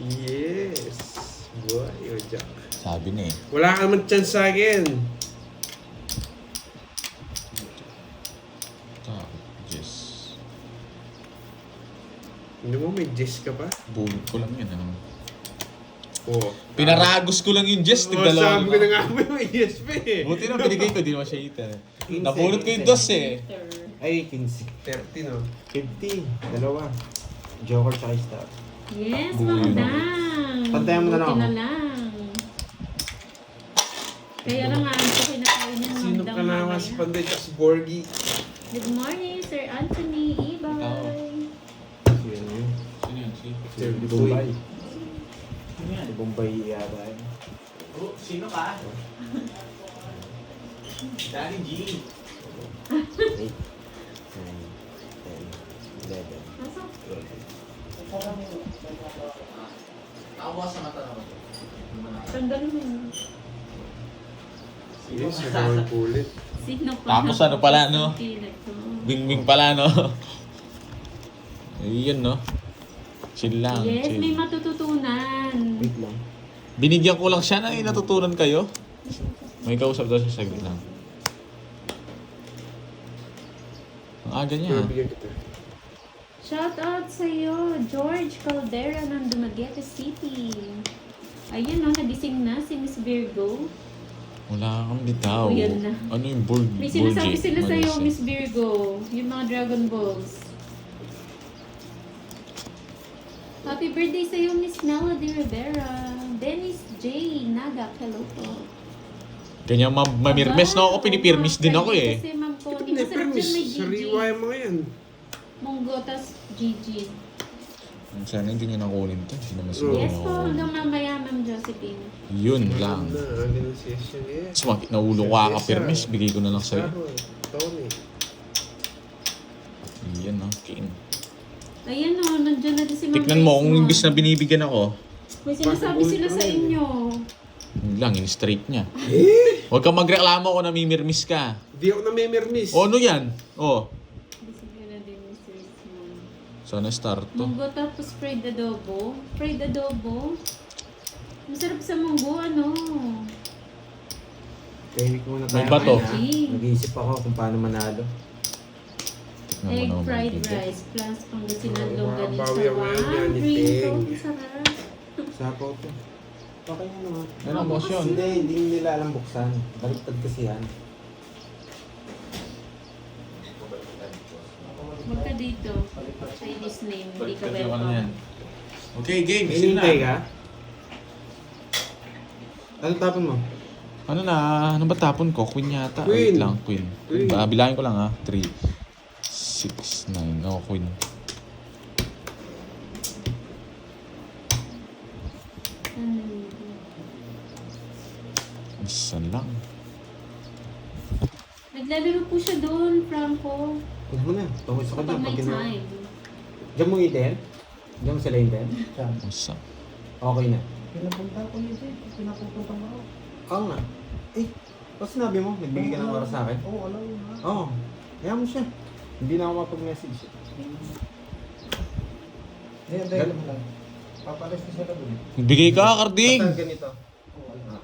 Yes. Boy, oh Jack. Sabi niya eh. Wala ka naman chance sa akin. Yes. Hindi mo may Jess ka pa? Bunot ko lang yun. Ano? Oo. Pinaragos ko lang yung Jess. Tigdalawa Sabi ko na nga may yes pa eh. Buti na binigay ko, di naman siya hita. Napulot ko yung dos eh. Peter. Ay, 15. 30, no? 50. Dalawa. Joker tsaka star. Yes, Buhay na. Mamdang. Pantayan mo na lang Buti ako. na lang. Kaya lang nga, ito kinakain niya ng Sino Mamdang ka na nga mamaya. si Panday at si Borgie? Good morning, Sir Anthony Ibay. Sino yun? Sino yan? Si? Sir Si Boy. Bombay. Si Bombay yata yun. Oh, sino ka? Daddy G. 8, 9, 10, 11, Nasa? 12. Nakabukas sa mata naman. Tanggalin mo yun. Yes, nagawin ko ulit. Sino pa? Tapos ano pala, no? Pilag ko. Bing-bing pala, no? Ayun, no? Chill lang, Yes, chill. may matututunan. Wait lang. Binigyan ko lang siya na natutunan kayo. May kausap daw siya saglit lang. Ang aga niya. Pero ah. bigyan kita. Shout out sa iyo, George Caldera ng Dumaguete City. Ayun no, nagising na si Miss Virgo. Wala kang bitaw. O, yan na. Ano yung board? May sinasabi board sila sa iyo, Malis, eh. Miss Virgo. Yung mga Dragon Balls. Happy birthday sa iyo, Miss Melody Rivera. Dennis J. Naga, hello po. Ganyan mamirmes na ako, pinipirmis din ako eh. Kasi Ma'am Connie, Hindi, masarap permis. dyan may Sariwa GG. yung mga yan. Munggo, tas GG. Sana hindi niya nakunin to. Hindi naman Oo. siguro Yes po, nakunin. hanggang mamaya, Ma'am Josephine. Yun lang. Na, aga ng session eh. Sumakit na ulo ko ka pirmis, bigay ko na lang sa'yo. Tony. Yan no, King. Ayan o, nandiyan na din si Ma'am Tignan mo, kung Grace imbis na binibigyan ako, May sinasabi sila sa inyo. yun lang, in-straight niya. Huwag kang magreklamo kung namimirmis ka. Di ako namimirmis. O, ano yan? O, Sige na din, Mr. Small. sana start to. Munggo tapos fried adobo. Fried adobo. Masarap sa munggo, ano? Tahimik muna tayo. May bato. Ha? Nag-iisip ako kung paano manalo. Tignan mo Egg naman, fried bigyan. rice plus Pangasinan Oh, longganisa. bawi ako ngayon yan, ni Green Ting. to, sarap. Sapaw to. Okay na naman. Ano, boss yun? Hindi nila alam buksan. Baliktad kasi yan. Huwag ka dito. Chinese name, hindi ka Baliktad yung ano yan. welcome. Okay, game. Hinihintay ka? Ano tapon mo? Ano na? Ano ba tapon ko? Queen yata. Queen. Wait lang, Queen. Queen. Bilangin ko lang ha. 3, 6, 9. Ako, Queen. Isa lang. Naglalaro po siya doon, Franco. Huwag mo na. Tungkol sa kanya. Kapag may Pag ginawa. time. Diyan mo itin? Diyan mo sila itin? Isa. Okay na. Pinapunta ko yun eh. Pinapupunta mo ako. Oo nga. Eh, ano sinabi mo? Nagbigay ka ng oras sa akin? Oo, alam mo na. Oo. Kaya mo siya. Hindi na ako mapag-message. Hindi, dahil mo lang. Papalis ko sila doon. Bigay ka, Karding! Basta ganito. Oo, alam.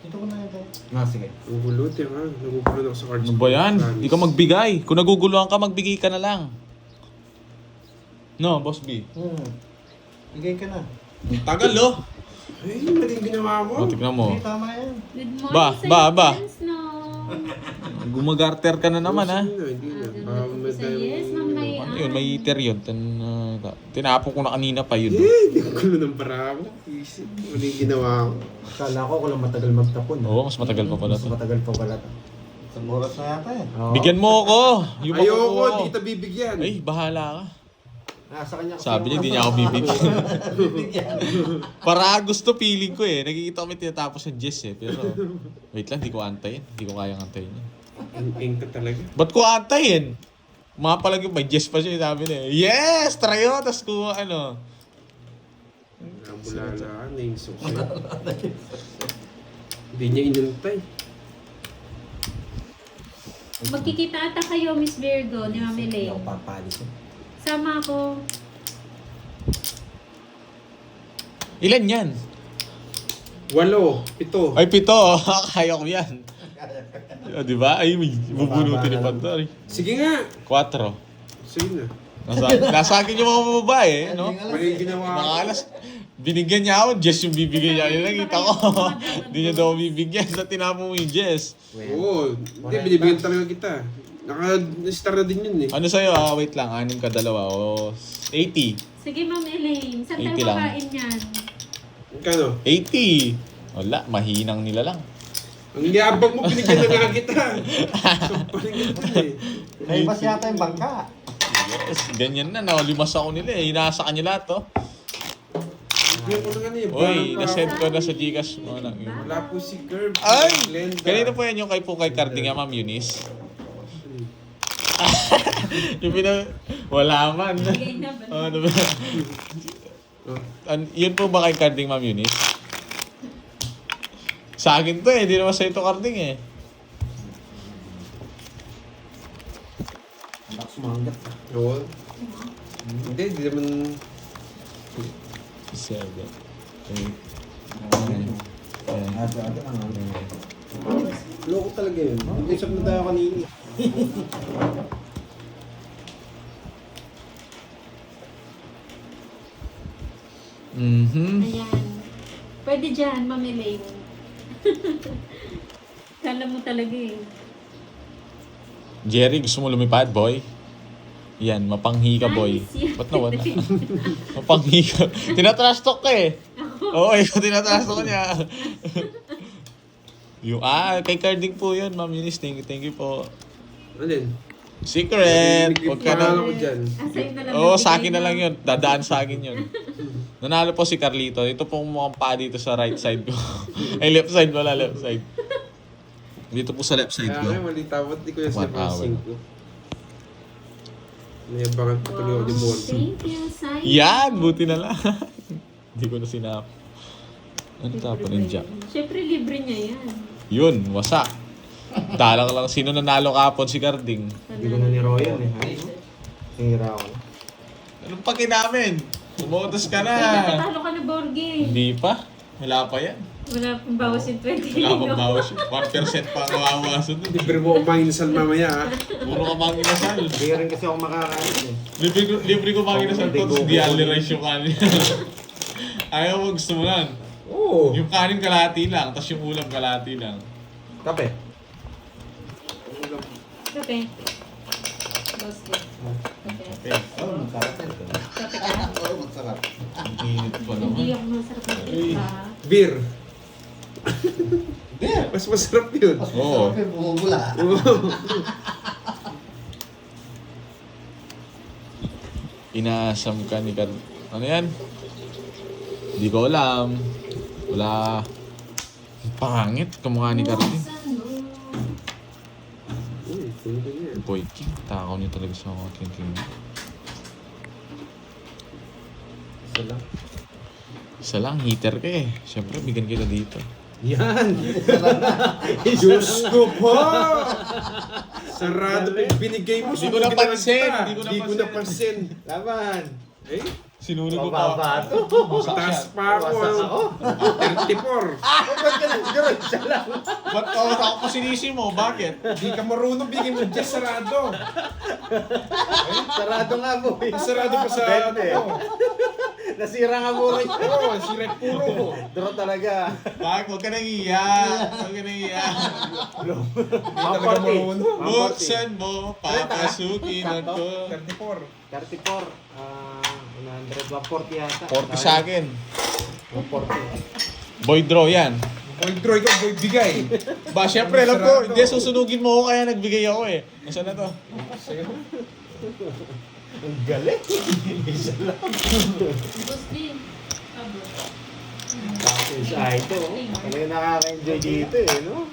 Dito ko na yun dahil. Ah, sige. Nagugulot yan ha. Nagugulot ako sa cards. Ano ba yan? Di ka magbigay. Kung naguguluhan ka, magbigay ka na lang. No, Boss B. Bigay ka na. Tagal, oh! Ay, maling ginawa ko. O, tignan mo. Hindi, tama yan. Good morning Ba, sa ba, iyo, ba. friends, no? Gumagarter ka na naman, ha? Hindi na. Ah, ganun po sa yes, Ma'am May. Ano yun? May iter yun. Tinapon ko na kanina pa yun. Eh, hindi ko gulo ng parang. Isip. Maling ginawa ko. Akala ko lang matagal magtapon. Oo, mas matagal pa pala Mas to. matagal pa pala to. Isang oras na yata eh. Oo. Bigyan mo ako! Yung Ayoko, makukuha ko. hindi kita bibigyan. Ay, bahala ka. Nasa kanya kasi Sabi niya, yung- hindi niya ako bibigyan. Para gusto, feeling ko eh. Nakikita kami tinatapos ng Jess eh. Pero, wait lang, di ko antayin. Di ko kayang antayin yun. Ang ka talaga. Ba't ko antayin? Mapalag yung may Jess pa siya. Sabi niya, yes! Try yun! Tapos kuha ano. Namulala na yung susi. Hindi niya inantay. Magkikita ata kayo, Miss Virgo, ni Mami Hindi Lane. ako papalis. Sama ako. Ilan yan? 8, 7. Ay, 7. Kaya ko yan. Di ba? Ay, may bubunutin ni Pantar. Sige nga. 4. Sige na. Nasa akin yung mga babae, no? Maling ginawa ko. Mga alas, binigyan niya ako, Jess yung bibigyan niya. Yun lang, kita ko. Hindi niya daw bibigyan. Sa tinapon mo yung Jess. Oo. Hindi, binibigyan talaga kita. Naka-star na din yun eh. Ano sa'yo wait lang, 6 ka dalawa o 80. Sige, Ma'am Elaine. Saan tayo 80 lang. kakain yan? Kano? 80! Wala, mahinang nila lang. Ang yabang mo, binigyan na nga kita. Sampaling ka eh. Naibas yata yung bangka. Yes, ganyan na, limas ako nila eh. Hinasa ka nila to. Bigyan ko na nga niya. Uy, nasend ko na sa Gcash mo lang. Wala po si Curb. Ay! Glenda. Kanina po yan yung kay Carding Ma'am Eunice. Yung wala man. Bigay na ba? Ano ba? Yun po ba kay Carding Ma'am Eunice? Sa akin to eh, hindi naman sa'yo to Carding eh. Anak sumangat. Oo. Hindi naman... 7. 8. Loko talaga yun. Nag-usap na tayo kanina. Ayan. Pwede dyan, Ma'am Elaine. Kala mo talaga eh. Jerry, gusto mo lumipad, boy? Yan, mapanghi ka, boy. Nice, yan. Ba't nawala? Mapanghi ka. Tinatrash talk ka eh. Oo, ikaw tinatrash talk niya. Yung, kay Carding po yun, Ma'am Eunice. Thank you po. Ano yun? Secret! Huwag ka na. Ako dyan. Sa'yo na lang. Oo, nagbigay sa akin na na. lang yun. Dadaan sa akin yun. Nanalo po si Carlito. Ito pong mukhang pa dito sa right side ko. Ay, left side wala, left side. Dito po sa left side Kaya ko. nga, mali tawad. Di ko yung 1 hour. 5. Nayabangan pa tuloy ako di mo. Thank you, Sai. Yan! Buti na lang. Hindi ko na sinap. Ano tapon yung jack? Siyempre, libre niya yan. Yun, wasak. Dalang lang sino nanalo kapon si Carding. Hindi ko na ni Royan eh. Sinira ako. Anong paki namin? Umotos ka na. Natalo ka na, Borgie. Hindi pa. Wala pa yan. Wala pang bawas yung 20. Wala pang bawas. 1% pa ang mawawasan dun. Libre mo kumain sa mamaya ha. Puro ka mang inasal. Hindi rin kasi ako makakain eh. Libre ko mang inasal ko, tapos di rice yung kanin. Ayaw mo, gusto mo lang. Oo. Yung kanin kalahati lang, tapos yung ulam kalahati lang. Kape. Kape. Boske. Kape. Okay. Oh, masarap ito. Kape ka? Oo, masarap. Ang init pa Hindi naman. ako masarap ng iba. Beer. Hindi. Mas masarap yun. Mas Oo. masarap yung bumubula. Inaasam ka ni Card... Ano yan? Hindi ko alam. Wala. Pangit, kamukha ni Carding. Uy, puno ka niya. Boy King, takaw niya talaga sa mga king. Isa lang. Isa lang, heater ka eh. Siyempre, bigyan kita dito. Yan! Diyos ko po! Sarado pa yung binigay mo. Hindi ko sunugin napansin, na hindi ko Hindi ko napansin. Laban! Eh, Sinunog ko pa. Mababa to. taas pa ako. Wasak ako. 34. Ba't ka nagkaroon siya lang? Ba't ako pa sinisi mo? Bakit? Hindi ka marunong bigay mo dyan sarado. Sarado nga po. Sarado pa sa ano Bente. ko. Nasira nga po rin. Oo, si Red Puro. Draw talaga. Bakit? Huwag ka nang iiyak. Huwag ka nang iiyak. Hindi talaga marunong. Buksan mo, papasukin ako. 34. 34. 100. 140 yata. 40 sa akin. 140. Boy draw yan. Boy Droy ko, boy bigay. Ba, syempre, alam ko, hindi, susunugin mo ako kaya nagbigay ako eh. Nasaan na to? Sa'yo. Ang galing. Isa lang. Boske. Abo. Tapos ito. Ano yung nakaka-enjoy dito eh, no?